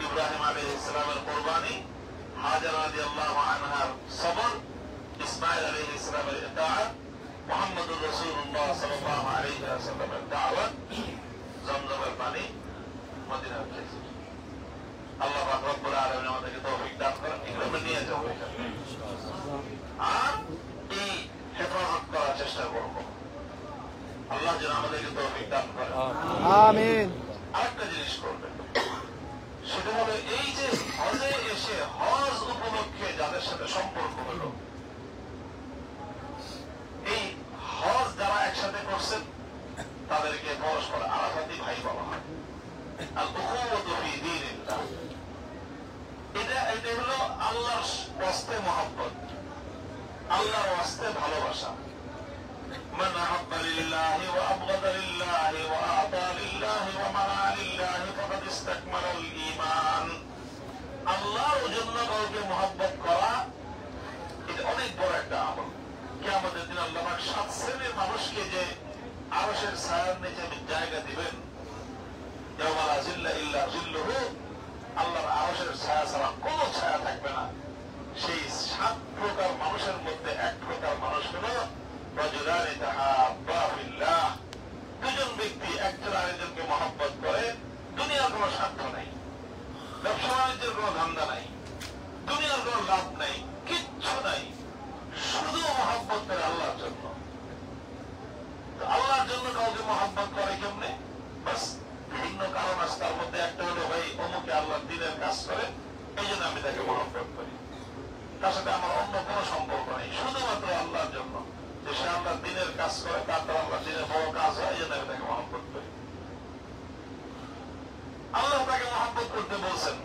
ইব্রাহিম আলাইহিস সালামের কুরবানি, হাজেরা রাদিয়াল্লাহু আনহার সবর, ইসমাঈল আলাইহিস সালামের ইতাআত, মুহাম্মদুর রাসূলুল্লাহ সাল্লাল্লাহু আলাইহি ওয়াসাল্লামের দাওয়াত, জমজমের পানি, মদিনার খেজুর। আল্লাহ পাক রব্বুল আলামিন আমাদেরকে তৌফিক দান করেন, এগুলো নিয়ে যাবো আর এই হেফাজত করার চেষ্টা করব। আল্লাহ যেন আমাদেরকে তৌফিক দান করেন। আমিন। আরেকটা জিনিস করবেন, সেটা হলো এই যে হজে এসে হজ উপলক্ষে যাদের সাথে সম্পর্ক হলো, এই হজ যারা একসাথে করছেন তাদেরকে পরস্পর আরাফাতি ভাই বলা হয়। আল উখুওয়াতু ফি দীনিল্লাহ, এটা হলো আল্লাহর ওয়াস্তে মহব্বত, আল্লাহর ওয়াস্তে ভালোবাসা। মান আহাব্বা লিল্লাহি ওয়া আবগাদা লিল্লাহি ওয়া আতা লিল্লাহি ওয়া মানা লিল্লাহি ফাকাদ ইসতাকমালাল ঈমান। আল্লাহর জন্য কাউকে মহব্বত করা, এটা অনেক বড় একটা আমল। কিয়ামতের দিন আল্লাহ পাক 7 শ্রেণীর মানুষকে যে আরশের ছায়ার নিচে জায়গা দিবেন, ইয়াওমা লা জিল্লা ইল্লা জিল্লুহু, আল্লাহর আরশের ছায়া ছাড়া কোনো ছায়া থাকবে না। সেই 7 প্রকার মানুষের মধ্যে এক প্রকার মানুষ হলো রাজুলানি তাহাব্বা ফিল্লাহ, দুজন ব্যক্তি একজন আরেকজনকে মহব্বত করে, দুনিয়ার কোনো স্বার্থ নাই, ব্যবসা বাণিজ্যের কোনো ধান্দা নাই, দুনিয়ার কোনো লাভ নাই, কিচ্ছু নাই, শুধু মহব্বত করে আল্লাহর জন্য। আল্লাহর জন্য কাউকে মহব্বত করে কেমনে? বাস ভিন্ন কারণ আছে, তার মধ্যে একটা হলো ভাই অমুকে আল্লাহর দ্বীনের কাজ করে, এই জন্য আমি তাকে মহব্বত করি। তার সাথে আমার অন্য কোনো সম্পর্ক নেই, শুধুমাত্র আল্লাহর জন্য, যে সে আল্লাহর দ্বীনের কাজ করে, তার দ্বারা আল্লাহর দ্বীনের বড় কাজ হয়, এই জন্য আমি তাকে মহব্বত করি। আল্লাহ তাকে মহব্বত করতে বলছেন,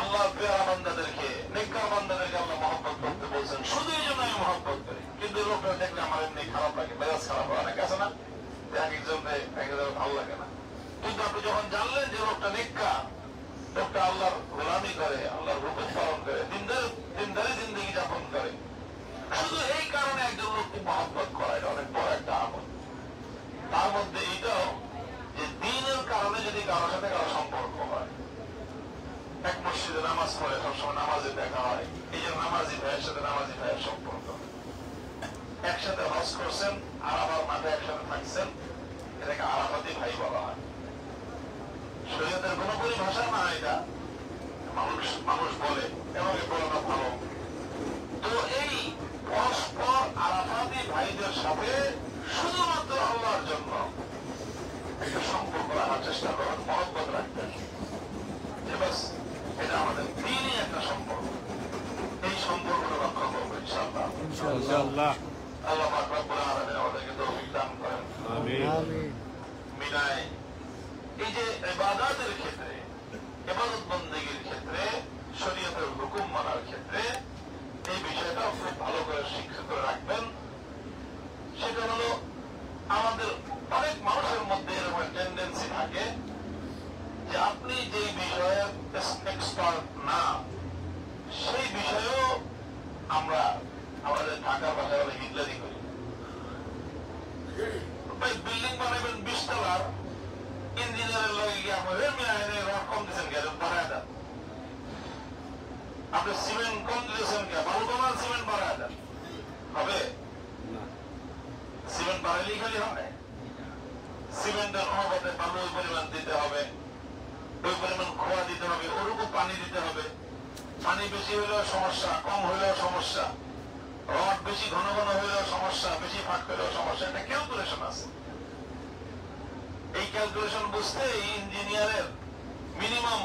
আল্লাহর পেয়ারা বান্দাদেরকে, নেককার বান্দাদেরকে আল্লাহ মহব্বত করতে বলছেন, শুধু এই জন্য আমি মহব্বত করি। কিন্তু লোকরা দেখলে আমার এমনি খারাপ লাগে, মেজাজ খারাপ হয়, অনেক আছে না, এক একজন ভালো লাগে না। কিন্তু আপনি যখন জানলেন যে লোকটা নেককার, লোকটা আল্লাহর গোলামি করে, আল্লাহর হুকুম পালন করে, দিনদারি জিন্দগি যাপন করে, শুধু এই কারণে একজন লোককে মহব্বত করা, এটা অনেক বড় একটা আমল। তার মধ্যে এটাও যে দিনের কারণে যদি কারোর সাথে কারো সম্পর্ক হয়, এক মসজিদে নামাজ পড়ে সবসময় নামাজে দেখা হয়, এই যে নামাজি ভাইয়ের সাথে নামাজি ভাইয়ের সম্পর্ক, একসাথে হজ করছেন, আরাফার মাঠে একসাথে থাকছেন, এটাকে আরাফাতি ভাই বলা হয়। শরীয়তের কোন পরিভাষা না, এটা মানুষ বলে, এভাবে বলাটা ভালো। তো এই পরস্পর আরাফাতি ভাইদের সাথে শুধুমাত্র আল্লাহর জন্য একটা সম্পর্ক রাখার চেষ্টা করেন, মহব্বত রাখবেন। এটা আমাদের দিনই একটা সম্পর্ক, এই সম্পর্কটা রক্ষা করবো ইনশাআল্লাহ। ইনশাআল্লাহ। আল্লাহ পাক রব্বুল আলামিন আমাদেরকে তৌফিক দান করেন। আমিন। মিনায় এই যে ইবাদতের ক্ষেত্রে, ইবাদত বন্দেগীর ক্ষেত্রে, শরীয়তের হুকুম মানার ক্ষেত্রে এই বিষয়টা খুব ভালো করে শিক্ষা করে রাখবেন। সেটা হলো আমাদের অনেক মানুষের মধ্যে এরকম টেন্ডেন্সি থাকে যে আপনি যে বিষয়ে এক্সপার্ট না, সেই বিষয়েও আমরা আমাদের ঢাকার ভাষায় বলে হিটলারি করি। বিল্ডিং বানাবেন 20 তলার, ইঞ্জিনিয়ারের লগে গিয়ে আপনার রড কম দিচ্ছেন কে, বাড়ায় দেন। আপনি সিমেন্ট কম দিয়েছেন কে, বালু কমান সিমেন্ট বাড়ায় দেন, হবে? সিমেন্ট বাড়াইলেই খালি হবে? সিমেন্টের অনুপাতে বালু ওই পরিমাণ দিতে হবে, ওই পরিমাণ খোয়া দিতে হবে, ওরকম পানি দিতে হবে, পানি বেশি হইলেও সমস্যা, কম হইলেও সমস্যা, রড বেশি ঘন ঘন হইলেও সমস্যা, বেশি ফাঁক হইলেও সমস্যা। একটা ক্যালকুলেশন আছে। এই ক্যালকুলেশন বুঝতে ইঞ্জিনিয়ারের মিনিমাম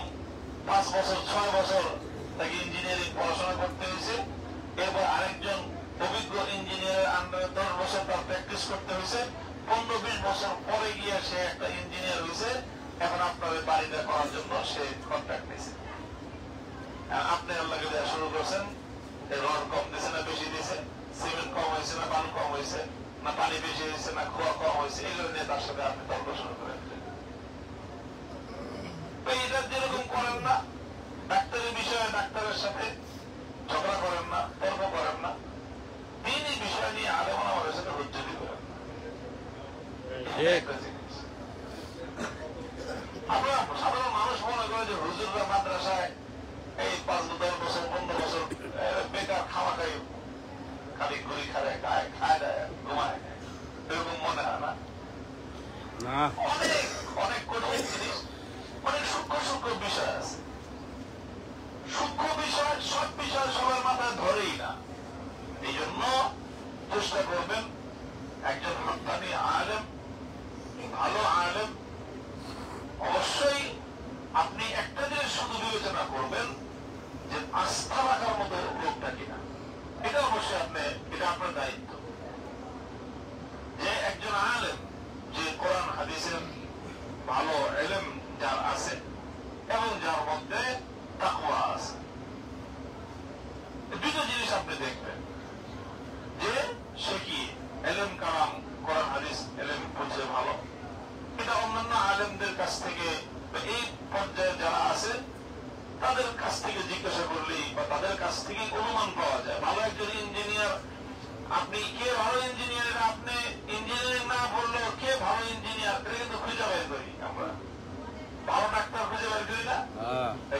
5 বছর 6 বছর তাকে ইঞ্জিনিয়ারিং পড়াশোনা করতে হয়েছে। এরপর আরেকজন অভিজ্ঞ ইঞ্জিনিয়ারের আন্ডারে 10 বছর তার প্র্যাকটিস করতে হয়েছে। 15-20 বছর পরে গিয়ে সে একটা ইঞ্জিনিয়ার হয়েছে। এখন আপনার বাড়িটা করার জন্য সে কন্ট্রাক্ট নিয়েছে। আপনি আল্লাহকে দেওয়া শুরু করছেন, রড কম দিয়েছে না বেশি দিয়েছে, সিমেন্ট কম হয়েছে না বালু কম হয়েছে, না পানি বেশি হয়েছে না খোয়া কম হয়েছে, এগুলো নিয়ে তার সাথে আপনি তর্ক শুরু করেন। এটা যেরকম করেন না, ডাক্তারের বিষয়ে ডাক্তারের সাথে ঝগড়া করেন না, তর্ক করেন না, তিনি বিষয় নিয়ে আলোচনা আমাদের সাথে হুজ্জতি করেন। আমরা সাধারণ মানুষ মনে করে যে হুজুররা মাদ্রাসায় এই 5-10 বছর 15 বছর বেকার খাওয়া খাই, খালি ঘুরি খায় খায় দেয় ঘুমায়, এরকম মনে হয় না। অনেক অনেক কঠিন জিনিস, অনেক সূক্ষ্ম সূক্ষ্ম বিষয় আছে। সূক্ষ্ম বিষয় সব বিষয় সবার মাথায় ধরেই না। এই জন্য চেষ্টা করবেন একজন হক্কানি আলেম, ভালো আলেম, অবশ্যই আপনি একটা জিনিস শুধু বিবেচনা করবেন যে আস্থা রাখার মতো লোকটা কিনা। এটা অবশ্যই এটা আপনার দায়িত্ব যে একজন আলেম, যে কোরআন হাদিসের ভালো এলেম যার আছে এবং যার মধ্যে তাকওয়া আছে। দুটো জিনিস আপনি দেখবেন যে সে কি এলেম কালাম কোরআন হাদিস এলেম বুঝে ভালো। এটা অন্যান্য আলেমদের কাছ থেকে, এই পর্যায়ে যারা আছে তাদের কাছ থেকে জিজ্ঞাসা করলেই বা তাদের কাছ থেকে অনুমান পাওয়া যায়। ভালো একজন ইঞ্জিনিয়ার, আপনি কে ভালো ইঞ্জিনিয়ার, আপনি ইঞ্জিনিয়ারিং না বললেও কে ভালো ইঞ্জিনিয়ার এটা কিন্তু খুঁজে বের করি আমরা। ভালো ডাক্তার খুঁজে বের করি না,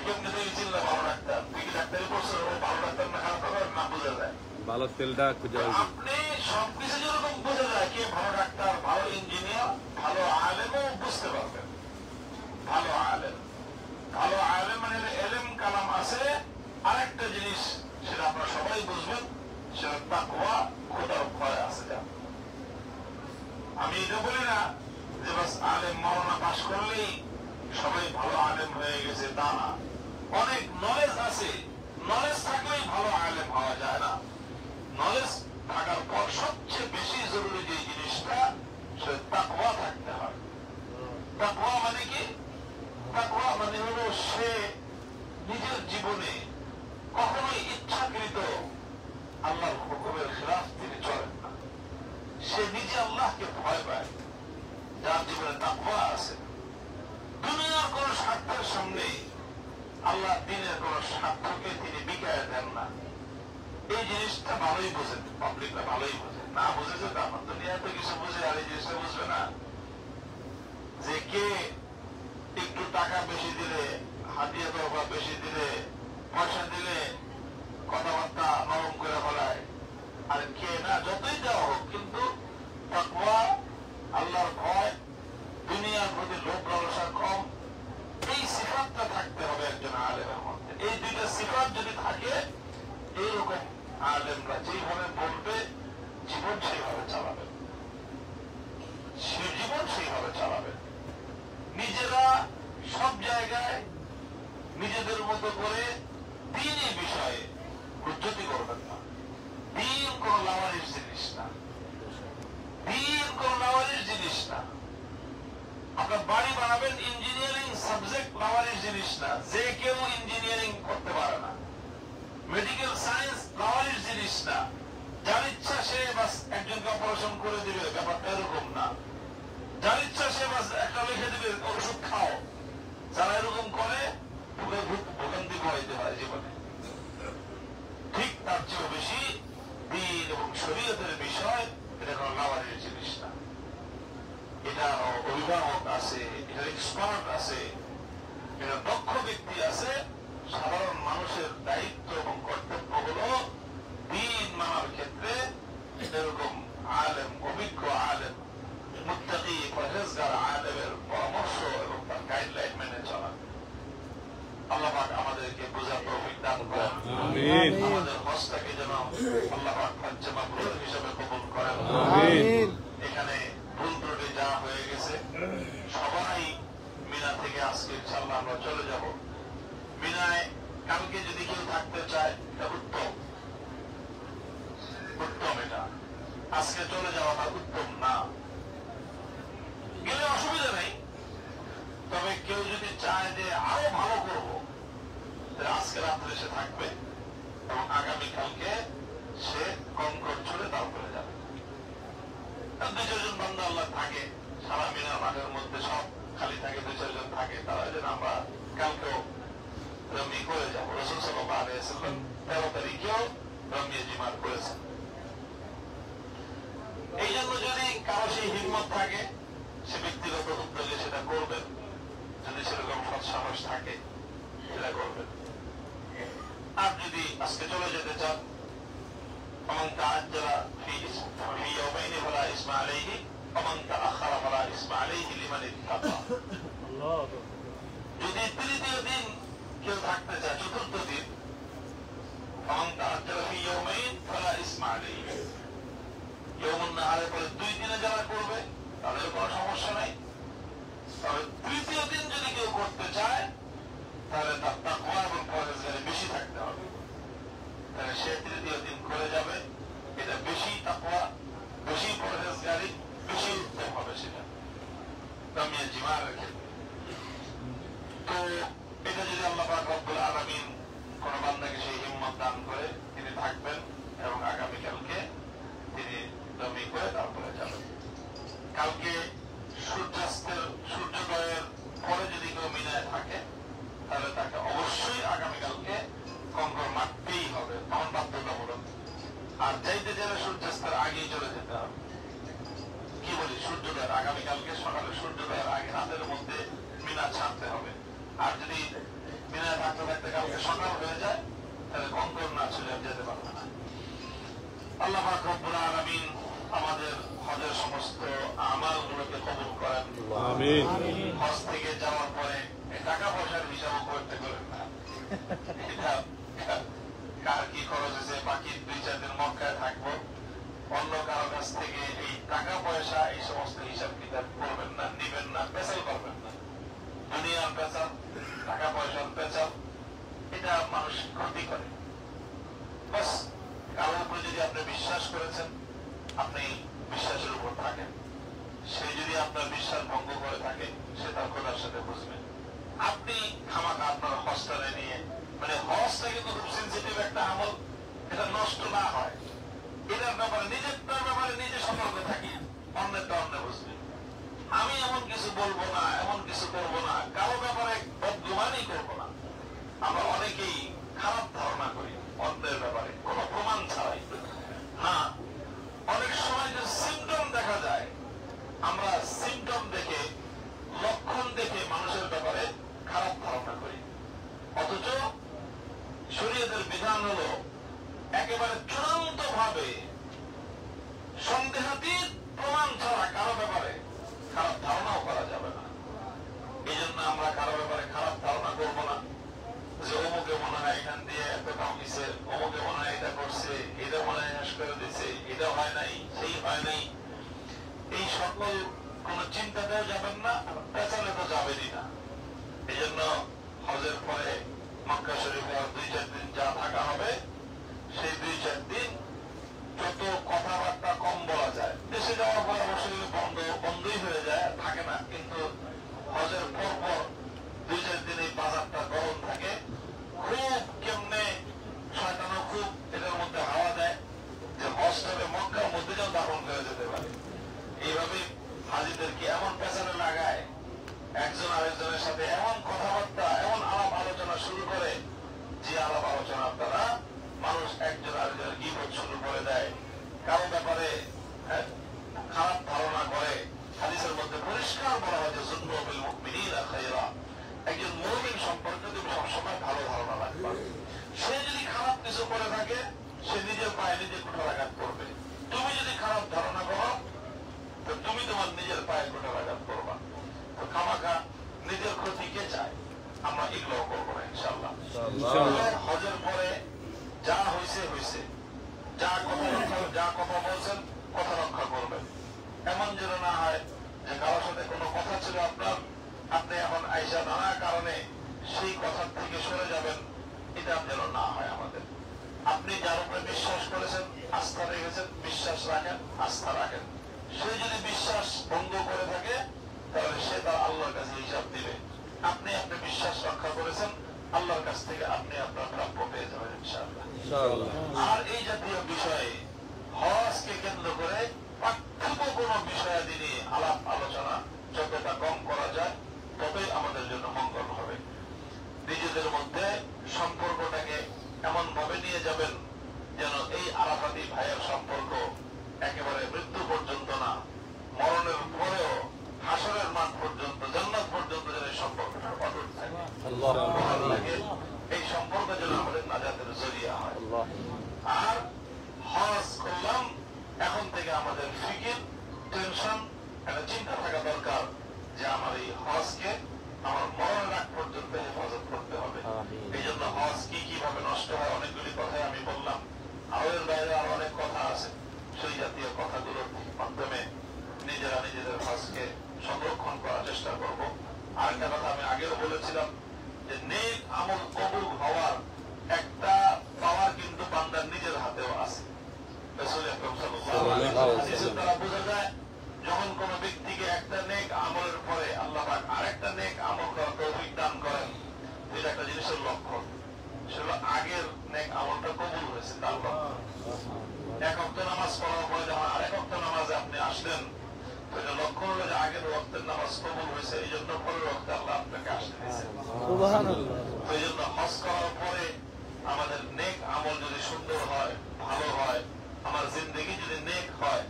কেমনি তুই চিনলে ভালো ডাক্তার, তুই কি ডাক্তারি করছো, ভালো ডাক্তার না খারাপ ডাক্তার না বোঝা যায়। ভালো তেলটা খুঁজে আপনি সবকিছু যেরকম বোঝা যায় কে ভালো ডাক্তার, ভালো ইঞ্জিনিয়ার, ভালো আলেমও বুঝতে পারবেন। ভালো আলেম, ভালো আলেম মানে এলেম কালাম আছে। আরেকটা জিনিস সেটা আপনারা সবাই বুঝবেন, সেটা তাকওয়া, খোদার ভয় আছে। আমি এটা বলি না যে বাস আলেম মাওলানা পাশ করলেই সবাই ভালো আলেম হয়ে গেছে, তা না। অনেক নলেজ আছে, নলেজ থাকলেই ভালো আলেম হওয়া যায় না। নলেজ থাকার পর সবচেয়ে বেশি জরুরি যে জিনিসটা সেটা তাকওয়া থাকতে হয়। তাকওয়া মানে কি? তাকওয়া মানে হলো সে নিজের জীবনে কখনোই ইচ্ছাকৃত আল্লাহর হুকুমের খেলাফ তিনি চলেন না। সে নিজে আল্লাহকে ভয় পায়, যার জীবনে তাকওয়া আছে। দুনিয়ার কোন স্বার্থের সামনে আল্লাহ দিনের কোন স্বার্থকে তিনি বিকায় দেন না। এই জিনিসটা ভালোই বোঝেন, পাবলিকরা ভালোই বোঝে। না বুঝেছে তো আমার দুনিয়ায় তো কিছু বুঝে, আর এই জিনিসটা বুঝবে না যে কে একটু টাকা বেশি দিলে, হাতিয়ে তরফা বেশি দিলে, পয়সা দিলে কথাবার্তা নরম করে ফেলায়, আর কে না যতই দেওয়া হোক কিন্তু তাকওয়া, আল্লাহর ভয়, দুনিয়ার প্রতি লোভ লালসা কম, এই সিফাতটা থাকতে হবে একজন আলেমের মধ্যে। এই দুইটা সিফাত যদি থাকে, এইরকম আলেমরা যেভাবে বলবে জীবন সেইভাবে চালাবে, সে জীবন সেইভাবে চালাবে। নিজেরা সব জায়গায় নিজেদের মতো করে দ্বীনি বিষয়ে হুজ্জতি করবেন না। দ্বীন কোন লাওয়ারিস জিনিস না, দ্বীন কোন লাওয়ারিস জিনিস না। আপনার বাড়ি বানাবেন, ইঞ্জিনিয়ারিং সাবজেক্ট লাওয়ারিস জিনিস না, যে কেউ ইঞ্জিনিয়ারিং করতে পারে না। মেডিকেল সায়েন্স লাওয়ারিস জিনিস না, যার ইচ্ছা সে বাস একজনকে অপারেশন করে দিবে, ব্যাপারটা এরকম না। যার ইচ্ছা সে বাস একটা লিখে দিবে ওষুধ খাও, যারা এরকম করে ভোগান্তি পড়াইতে হয় জীবনে। ঠিক তার চেয়েও বেশি দ্বীন এবং শরীয়তের বিষয়, এটা কোন লাওয়ারিস জিনিস না। এটা অভিভাবক আছে, এটা এক্সপার্ট আছে, এটা দক্ষ ব্যক্তি আছে। সাধারণ মানুষের দায়িত্ব এবং কর্তব্য হল দ্বীন মানার ক্ষেত্রে এরকম আলেম, অভিজ্ঞ আলেম, মুত্তাকি পরহেজগার আলেমের পরামর্শ এবং তার গাইডলাইন মেনে চলা। আল্লাহ পাক আমাদের আমিন আমাদের হজটাকে যেন আল্লাহ পাক হজ্জে মাবরুর হিসেবে কবুল করেন। আমিন এখানে ভুল ত্রুটি যা হয়ে গেছে সবাই মিনা থেকে আজকে ইনশাআল্লাহ আমরা চলে যাব। মিনায় কালকে যদি কেউ থাকতে চায় এটা উত্তম, এটা আজকে চলে যাওয়াটা উত্তম না। গেলে অসুবিধা নেই, তবে কেউ যদি চায় যে আরো ভালো করবো, আজকে রাত্রে সে থাকবে এবং আগামীকালকে সে কনকর ছুড়ে তারপরে যাবে। দুই চারজন বান্দা আল্লাহ থাকে সারা মিনার মাঠের মধ্যে, সব খালি থাকে, দুই চারজন থাকে, তারা যেন আমরা কালকেও রমি করে যাবো। রাসূল সাল্লাল্লাহু আলাইহি ওয়াসাল্লাম 13 তারিখেও রমি জিমার করেছেন। এই জন্য যদি কারো সেই হিম্মত থাকে, সে ব্যক্তিগত উদ্যোগে সেটা করবেন। যদি সেরকম সৎসাহস থাকে সেটা করবেন। আর যদি আজকে চলে যেতে চান, ومن تعجل في يومين فلا إثم عليه ومن تأخر فلا إثم عليه لمن اتقى। যদি তৃতীয় দিন কেউ থাকতে চায়, চতুর্থ দিন, ومن تعجل في يومين فلا إثم عليه, ইয়মুন নাহারের পরে 2 দিনে যারা করবে তাদের কোনো সমস্যা নাই। তবে তৃতীয় দিন যদি কেউ করতে চায় তাহলে তার তাকওয়া এবং পরহেজগারি বেশি থাকতে হবে। তাহলে সে তৃতীয় দিন করে যাবে, এটা বেশি তাকওয়া, বেশি পরহেজগারি, বেশি উত্তম হবে সেটা রমিয়া জিমারের ক্ষেত্রে। তো এটা যদি আল্লাহ পাক রব্বুল আলামিন কোন বান্দাকে সেই হিম্মত দান করে, তিনি থাকবেন এবং আগামীকালকে তিনি রমি করে তারপরে যাবেন। কালকে সূর্যোদয়ের পরে যদি কেউ মিনায় থাকে তাহলে তাকে অবশ্যই আগামীকালকে কঙ্কর মারতেই হবে, তখন বাধ্যতামূলক। আর চাইতে চাইলে সূর্যাস্তের আগেই চলে যেতে হবে। কি বলি, সূর্যোদয়ের আগামীকালকে সকালে সূর্যোদয়ের আগে রাতের মধ্যে মিনা ছাড়তে হবে। আর যদি মিনায় থাকতে থাকতে কালকে সকাল হয়ে যায় তাহলে কঙ্কর না চলে যেতে পারবে না। আল্লাহ পাক রব্বুল আলামিন আমাদের হজের সমস্ত আমালগুলোকে কবুল করেন। আমিন। হজ থেকে যাওয়ার পরে টাকা পয়সার হিসাবও করতে করেন না। এটা কার কি খরচ হয়েছে, বাকি 2-4 দিন মক্কায় থাকবো, অন্য কারো কাছ থেকে এই টাকা পয়সা এই সমস্ত হিসাব কিতাব করবেন না, নিবেন না, পেশাল করবেন না। দুনিয়ার পেশাল, টাকা পয়সার পেশাল, এটা মানুষ ক্ষতি করে। বাস কারোর উপরে যদি আপনি বিশ্বাস করেছেন, আপনি বিশ্বাসের উপর থাকেন। সে যদি আপনার বিশ্বাস ভঙ্গ করে থাকে, সে তার খোদার সাথে বুঝবেন। আপনি খামাখা আপনার হজটা নিয়ে, মানে হজটা কিন্তু খুব সেন্সিটিভ একটা আমল, এটা নষ্ট না হয়, এটার ব্যাপারে নিজেরটার ব্যাপারে নিজে সতর্ক থাকি, অন্যেরটা অন্য বুঝবে। আমি এমন কিছু বলবো না, এমন কিছু করবো না, কারো ব্যাপারে বদগুমানই করবো না। আমরা অনেকেই খারাপ ধারণা করি অন্যের ব্যাপারে কোনো প্রমাণ ছাড়াই। হ্যাঁ, অনেক সময় যে সিমটম দেখা যায়, আমরা সিমটম দেখে, লক্ষণ দেখে মানুষের ব্যাপারে খারাপ ধারণা করি। অথচ শরীয়তের বিধান হলো একেবারে চূড়ান্ত ভাবে সন্দেহাতীত প্রমাণ ছাড়া কারো ব্যাপারে খারাপ ধারণাও করা যাবে না। এই জন্য আমরা কারো ব্যাপারে খারাপ ধারণা করবো না, যে অমুকে মনে হয় এখান দিয়ে এত কামিছে, অমুকে মনে হয় এটা করছে, এটা মনে হয় শেষ করে দিচ্ছে, এটা হয় নাই, সেই হয় নাই, এই সকল কোন চিন্তাতেও যাবেন না, পেছালে তো যাবেনই না। এই জন্য হজের পরে মক্কা শরীফে 2-4 দিন যা থাকা হবে, সেই 2-4 দিন যত কথাবার্তা কম বলা যায়। দেশে যাওয়ার পর অবশ্যই বন্ধই হয়ে যায়, থাকে না, কিন্তু হজের পর 2-4 দিন এই বাজারটা গরম থাকে, খুব কেমনে শয়তানও খুব এটার মধ্যে হাওয়া দেয় যে হজটাকে মক্কার মধ্যে যেন দাফন করে যেতে পারে। এইভাবে হাজিদেরকে এমন পেছনে লাগায়, একজন আরেকজনের সাথে এমন কথাবার্তা, এমন আলাপ আলোচনা শুরু করে, যে আলাপ আলোচনার দ্বারা মানুষ একজন আরেকজনের গীবত শুরু করে দেয়, কারো ব্যাপারে খারাপ ধারণা করে। হাদিসের মধ্যে পরিষ্কার বলা হয় যে যুন্নু বিল মুমিনিনা খায়রা, একজন মুমিন সম্পর্কে তুমি সবসময় ভালো ধারণা রাখবা। সে যদি খারাপ কিছু করে থাকে, সে নিজের পায়ে নিজে কুঠারাঘাত করবে। তুমি যদি খারাপ ধারণা করো, তো তুমি তোমার নিজের পায়ে কুঠারাঘাত করবা। তো খামাখা নিজের ক্ষতি কে চায়? আমরা এগুলো করবো না ইনশাআল্লাহ। হজের পরে যা হয়েছে হয়েছে, যা কথা বলছেন কথা রক্ষা করবেন। এমন যেন না হয় যে কারোর সাথে কোনো কথা ছিল আপনার, আপনি এখন আইসা নানা কারণে সেই কথার থেকে সরে যাবেন, এটা যেন না হয় আমাদের। আপনি যার উপরে বিশ্বাস করেছেন, আস্থা রেখেছেন, বিশ্বাস রাখেন, আস্থা রাখেন। সে যদি বিশ্বাস ভঙ্গ করে থাকে তাহলে সে তার আল্লাহর কাছে হিসাব দিবে। আপনি আপনার বিশ্বাস রক্ষা করেছেন, আল্লাহর কাছ থেকে আপনি আপনার প্রাপ্য পেয়ে যাবেন ইনশাআল্লাহ। আর এই জাতীয় বিষয়ে হজকে কেন্দ্র করে পার্থক্য কোন বিষয়াদি নিয়ে আলাপ আলোচনা যতটা কম করা যায় ততই আমাদের জন্য মঙ্গল হবে। নিজেদের মধ্যে সম্পর্কটাকে এমন ভাবে নিয়ে যাবেন যেন এই আরাফাতি ভাইয়ের সম্পর্ক একেবারে মৃত্যু পর্যন্ত না, মরণের পরেও হাসরের মাঠ পর্যন্ত, জান্নাত পর্যন্ত যেন এই সম্পর্কটা অটুট থাকে। এই সম্পর্ক যেন আমাদের নাজাতের জরিয়া হয়। আর হজ করলাম, এখন থেকে আমাদের ফিকির, টেনশন, একটা চিন্তা থাকা দরকার যে আমার এই হজকে আমার মরণের আগ পর্যন্ত হেফাজত করতে হবে। এই জন্য হজ কি কিভাবে নষ্ট হয় অনেকগুলি কথাই আমি বললাম, আরো এর বাইরে আরো অনেক কথা আছে। সেই জাতীয় কথাগুলোর মাধ্যমে নিজেরা নিজেদের হজকে সংরক্ষণ করার চেষ্টা করব। আরেকটা কথা আমি আগেও বলেছিলাম যে নেক আমল কবুল হওয়ার একটা পাওয়ার কিন্তু বান্দার নিজের হাতেও আছে। রাসূল আকরাম সাল্লাল্লাহু আলাইহি ওয়াসাল্লাম দ্বারা বোঝা যায় যখন কোন ব্যক্তিকে একটা নেক আমলের পরে আল্লাহ পাক আরেকটা নেক আমল করার তৌফিক দান করেন, এটা একটা জিনিসের লক্ষণ। সেটা আগের নেক আমলটা কবুল হয়েছে তার লক্ষণ। এক ওয়াক্ত নামাজ পড়ার পরে যখন আরেক ওয়াক্ত নামাজে আপনি আসলেন, এটা লক্ষণ হলো যে আগের ওয়াক্তের নামাজ কবুল হয়েছে, এই জন্য পরের ওয়াক্তে আল্লাহ আপনাকে আসতে দিয়েছেন। এই জন্য হজ করার পরে আমাদের নেক আমল যদি সুন্দর হয়, ভালো হয়, আমার জিন্দেগি যদি নেক হয়,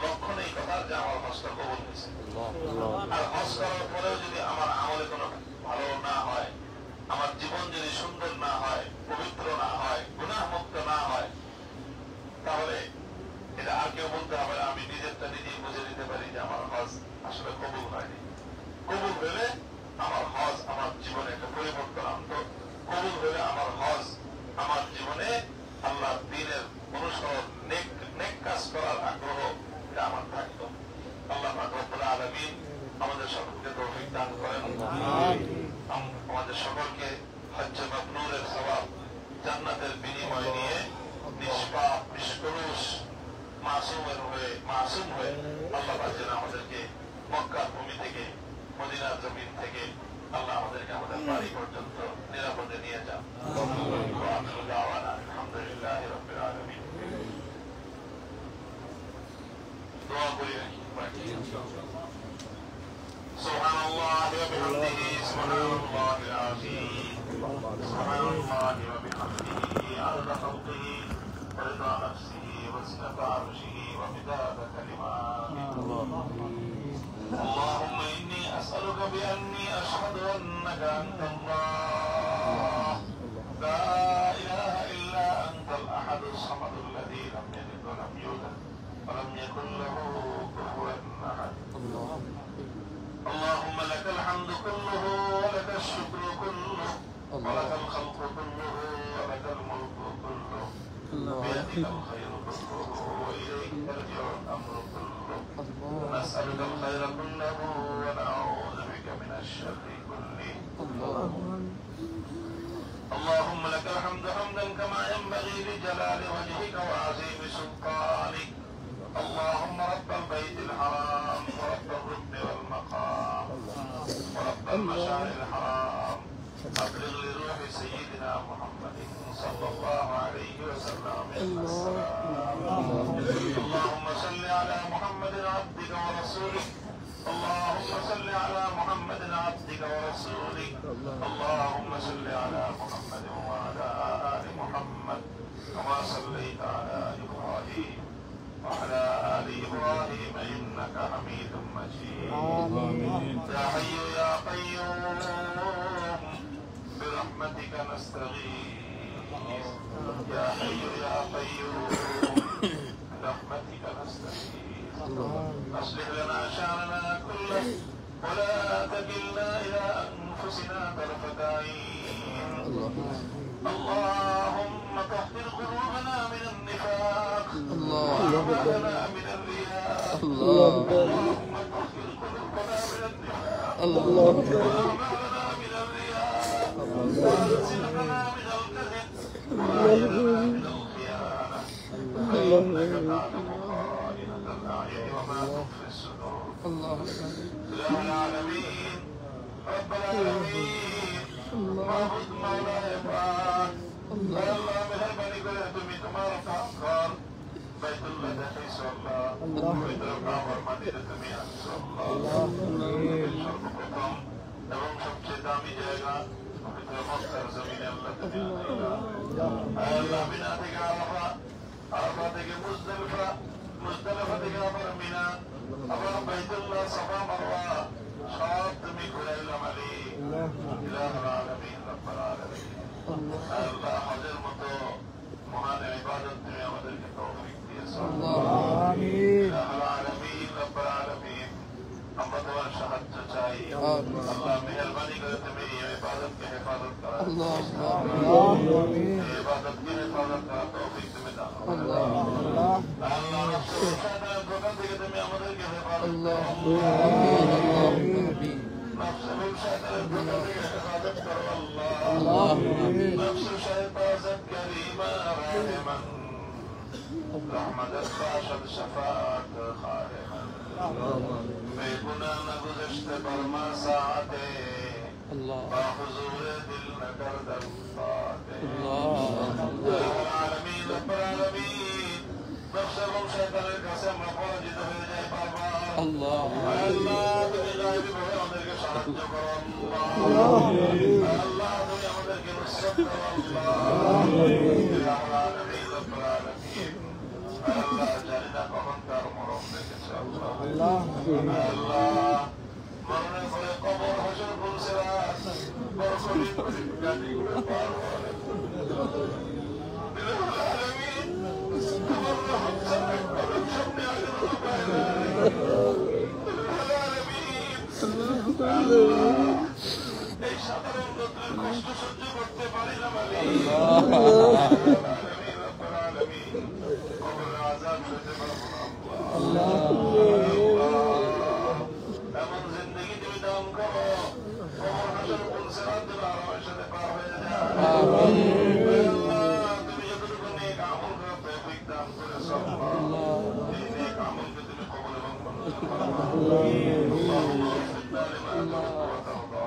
লক্ষণ এই কথা যে আমার হজটা কবুল হয়েছে। আর হজ করার পরেও যদি আমার আমলে কোনো ভালো না হয়, আমার জীবন যদি সুন্দর না হয়, পবিত্র না হয়, গুনাহ মুক্ত না হয়, তাহলে এটা আর কেউ বলতে হবে না। আমি নিজেরটা নিজেই বুঝে নিতে পারি যে আমার হজ আসলে কবুল হয়নি। কবুল হলে আমার হজ আমার জীবনে একটা পরিবর্তন আনতো। কবুল হলে আমার হজ আমার জীবনে আল্লাহ দ্বীনের অনুসরণ, নেক কাজ করার আগ্রহ এটা আমার থাকতো। আল্লাহ পাক রব্বুল আলামিন আমাদের সকলকে তৌফিক দান করেন। আমাদের সকলকে হজ্জে মাবরুরের সওয়াব, জান্নাতের বিনিময় নিয়ে নিষ্পাপ, নিষ্কলুষ, মাসুম হয়ে আল্লাহ পাক যেন আমাদেরকে মক্কার ভূমি থেকে, মদিনার জমিন থেকে আল্লাহ আমাদেরকে আমাদের বাড়ি পর্যন্ত নিরাপদে নিয়ে যান। আলহামদুলিল্লাহি রাব্বিল আলামিন। দোয়া করি রাখি। সুবহানাল্লাহি ওয়া বিহামদিহি, সুবহানাল্লাহিল আযীম, সুবহানাল্লাহি ওয়া বিহামদিহি, আদada খালকিহি ওয়া রিদা নাফসিহি ওয়া zinata arshihi ওয়া midada kalimatihi। اللهم إني أسألك بأني أشهد أنك أنت الله لا إله إلا أنت الأحد الصمد الذي لم يلد ولم يولد ولم يكن له كفوا أحد. اللهم لك الحمد كله ولك الشكر كله ولك الخلق كله ولك الملك كله بيدك الخير كله وإليك يرجع الأمر كله. نسألك الخير كله ونعوذ بك من الشر كله. اللهم لك الحمد حمدا كما ينبغي لجلال وجهك وعظيم سلطانك. اللهم رب البيت الحرام ورب الركن والمقام ورب المشاعر الحرام، أبلغ لروح سيدنا محمد صلى الله عليه وسلم السلام. اللهم صل على محمد عبدك ورسولك. اللهم صل على محمد عبدك ورسولك. اللهم صل على محمد وعلى آل محمد كما صليت على إبراهيم وعلى آل إبراهيم إنك حميد مجيد. يا حي يا قيوم برحمتك نستغيث. يا حي يا قيوم برحمتك نستغيث. أصلح لنا شأننا كله ولا تكلنا إلى أنفسنا طرفة عين. اللهم طهر الله وما لنا من الرياء وأنزل لنا من الكذب وأجلنا من الخيانة فإنك تعلم خائنة الأعين وما تخفي الصدور إله العالمين رب العالمين معبود مولاي پاک اللہ مہربانی کرے تمہیں تمہارا کام کر بیت اللہ دحیث اللہ بیت القام ورمانی تمہیں حفظ اللہ সর্বপ্রথম এবং সবচেয়ে দামি জায়গা পবিত্র মক্কার জমিনে আল্লাহ তুমি আল্লাহ মিনা থেকে আরাফা আরাফা থেকে মুজদালিফা মুজদালিফা থেকে আবার মিনা আবার বাইতুল্লাহ সাফা মারওয়া সব তুমি ঘুরাইলাম আলী ইলাহুল আলামিন রব্বুল আলামিন আল্লাহ হজের মতো মহান ইবাদত তুমি আমাদেরকে তৌফিক দিয়েছো আমিন ইলাহুল আলামিন রব্বুল আলামিন আমরা তোমার সাহায্য চাই আল্লাহ মেহেরবানি করে তুমি এই ইবাদতকে হেফাজত করো আমিন ইবাদতকে হেফাজত করার তৌফিক তুমি দাও আল্লাহ আল্লাহ নফসের শয়তানের দোকান থেকে তুমি আমাদেরকে হেফাজত করো نفس الشيطان حفاظت كر الله نفس الشيطان كريما راحما رحمة باشد شفاعت خارما بيكنا نگذشت برما ساعته با حضور دل نکرد الفاتح العالمين رب العالمين نفس الشيطان القسم مفاجد في جاي بابا الله তুমি গায়েবী ভাবে আমাদেরকে সাহায্য করো আল্লাহ আল্লাহ তুমি আমাদেরকে নুসরত করো আল্লাহ ইয়া আলামিন রব্বুল আলামিন আল্লাহ জানি না কখন কার মরণ রেখেছে আল্লাহ আল্লাহ মরণের পরে কবর হাসর পুলসিরাত বরকলি গাড়ি করে পার হবে ইয়া আলামিন তোমার রহমত সামনে আগে এই সাধারণ লোকের কষ্ট সহ্য করতে পারি না কবরের আযাব সইতে পারবো না এমন জিন্দগি তুমি দান করো কবর হাসর পুলসিরাত তুমি আরামের সাথে পার হয়ে যাও তুমি যতটুকু নেক আমল করার তৌফিক দান করেছো এই নেক আমলকে তুমি কবুল এবং মঞ্জুর করো اللهم وفقنا لما تحب وترضى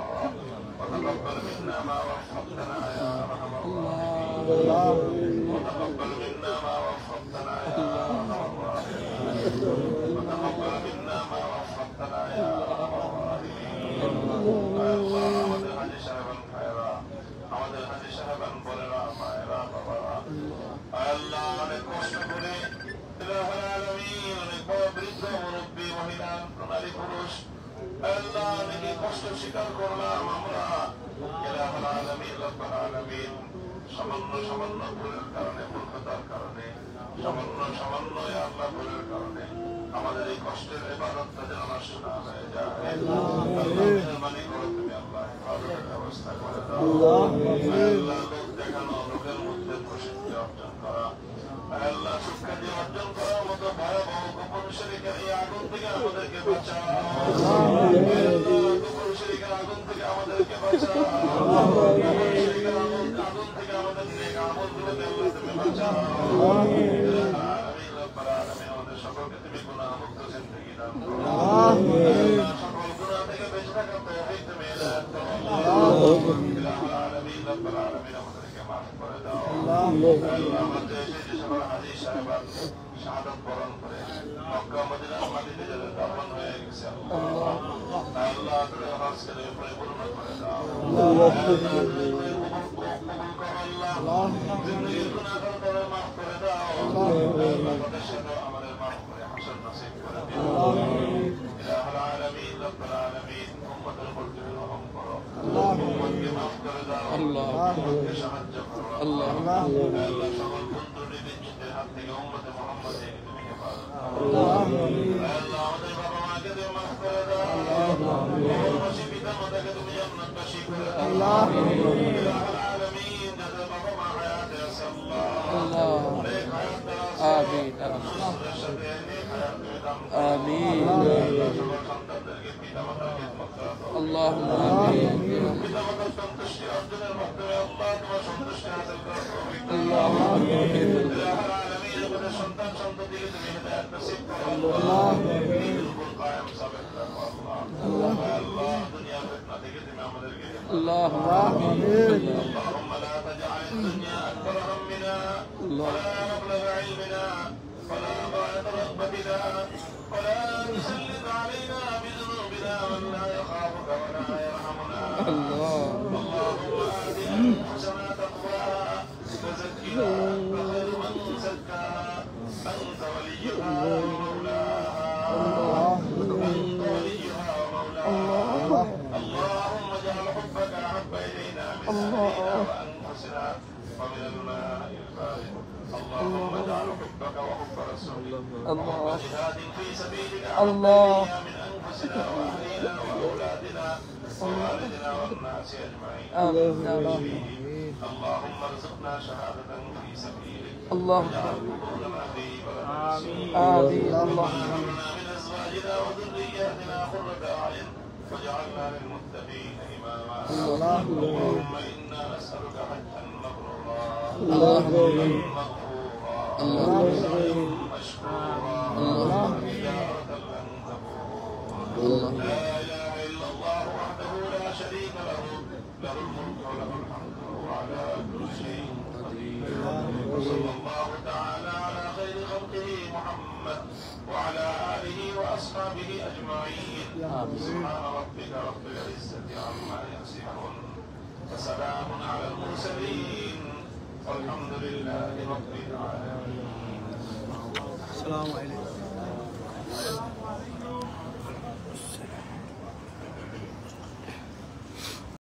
وتقبل منا ما وفقتنا يا ارحم الراحمين وتقبل منا ما وفقتنا يا ارحم الراحمين وتقبل منا ما وفقتنا يا ارحم الراحمين الله আমাদের হাজী সাহেবান ভাইরা আমাদের হাজী সাহেবান বোনেরা মায়েরা বাবারা আল্লাহ অনেক কষ্ট করে ইলাহুল আলামিন অনেক বড় বৃদ্ধ মুরব্বী মহিলা নারী পুরুষ আল্লাহ অনেকে কষ্ট স্বীকার করলাম আমরা ইলাহুল আলামিন রব্বুল আলামিন সামান্য ভুলের কারণে মূর্খতার কারণে সামান্য আল্লাহ ভুলের কারণে আমাদের এই কষ্টের ইবাদতটা যেন নষ্ট না হয়ে যায় আল্লাহ মেহেরবানি করো তুমি আল্লাহ হেফাজতের ব্যবস্থা করে দাও আল্লাহ লোক দেখানো লোকের মধ্যে প্রসিদ্ধি অর্জন করা আল্লাহ সুখ্যাতি অর্জন করার মতো ভয়াবহ গোপন শিরকের এই আগুন থেকে আমাদেরকে বাঁচাও গোপন শিরকের আগুন থেকে আমাদেরকে বাঁচাও গোপন শিরকের আগুন থেকে আমাদের নেক আমলগুলোকে আল্লাহ তুমি বাঁচাও আমিন রব্বুল আলামিন আমাদের সকলকে তুমি গুনাহমুক্ত জিন্দেগি দান করো আল্লাহ সকল গুনাহ থেকে বেঁচে থাকার তৌফিক তুমি এনায়েত করো ইলাহুল আলামিন রব্বুল আলামিন আমাদেরকে মাফ করে দাও আল্লাহ আমাদের যে সকল হাজী সাহেবান শাহাদাত বরণ করে মক্কা মদিনার মাটিতে যাদের দাফন হয়ে গেছে আল্লাহ তাদের হজকে তুমি পরিপূর্ণ করে দাও আল্লাহ জিন্দেগির গুনাহগার করে মাফ করে দাও আল্লাহ তাদের সাথে আমাদের মাফ করে হাসর নসিব করে দিও ইলাহুল আলামিন রব্বুল আলামিন উম্মতের উপর তুমি রহম করো উম্মতকে মাফ করে দাও উম্মতকে সাহায্য করো আল্লাহ সকল বন্ধুদের বিচ্ছেদের হাত থেকে উম্মতে মুহাম্মাদকে তুমি হেফাজত করো আল্লাহ আমাদের বাবা মাকে তুমি মাফ করে দাও কবরবাসী পিতা মাতাকে তুমি জান্নাতবাসী করে দাও ইলাহুল আলামিন যাদের বাবা মা হায়াতে আছে আল্লাহ নেক হায়াত দাও আমিন সুস্থতার সাথে নেক হায়াত তুমি দান করো আমিন সকল সন্তানদেরকে পিতা মাতার খিদমত وبركاته اللهم آمين পিতামাতার সন্তুষ্টি অর্জনের মাধ্যমে আল্লাহ তোমার সন্তুষ্টি হাসিল করার তৌফিক দান اللهم آمين ইলাহুল আলামিন আমাদের সন্তান সন্ততিকে তুমি হেদায়েত নসিব করো আল্লাহ দ্বীনের উপর কায়েম সাবিত রাখো আল্লাহ আল্লাহ দুনিয়ার ফিতনা থেকে তুমি আমাদেরকে اللهم آمين اللهم لا تجعل الدنيا أكبر همنا ولا مبلغ علمنا ولا غاية رغبتنا ولا تسلط علينا بذنوبنا من لا يخافك ولا يرحمنا اللهم آت أنفسنا تقواها وزكها أنت خير من زكاها أنت وليها ومولاها أنت وليها ومولاها اللهم اجعل حبك أحب إلينا من أهلنا وأنفسنا ومن الماء البارد اللهم اجعل حبك وحب رسولك وحب جهاد في سبيلك أحب إلينا من أنفسنا وأهلنا وأولادنا ووالدنا والناس أجمعين اللهم ارزقنا شهادة في سبيلك واجعل قبورنا في بلد آمين ربنا هب لنا من أزواجنا وذرياتنا قرة أعين واجعلنا للمتقين إماما اللهم إنا نسألك حجا مبرورا وذنبا مغفورا وسعيا مشكورا وتجارة لن تبور لا إله إلا الله وحده لا شريك له له الملك وله الحمد وهو على كل شيء قدير وصلى الله تعالى على خير خلقه محمد وعلى آله وأصحابه أجمعين سبحان ربك رب العزة عما يصفون وسلام على المرسلين والحمد لله رب العالمين. السلام عليكم.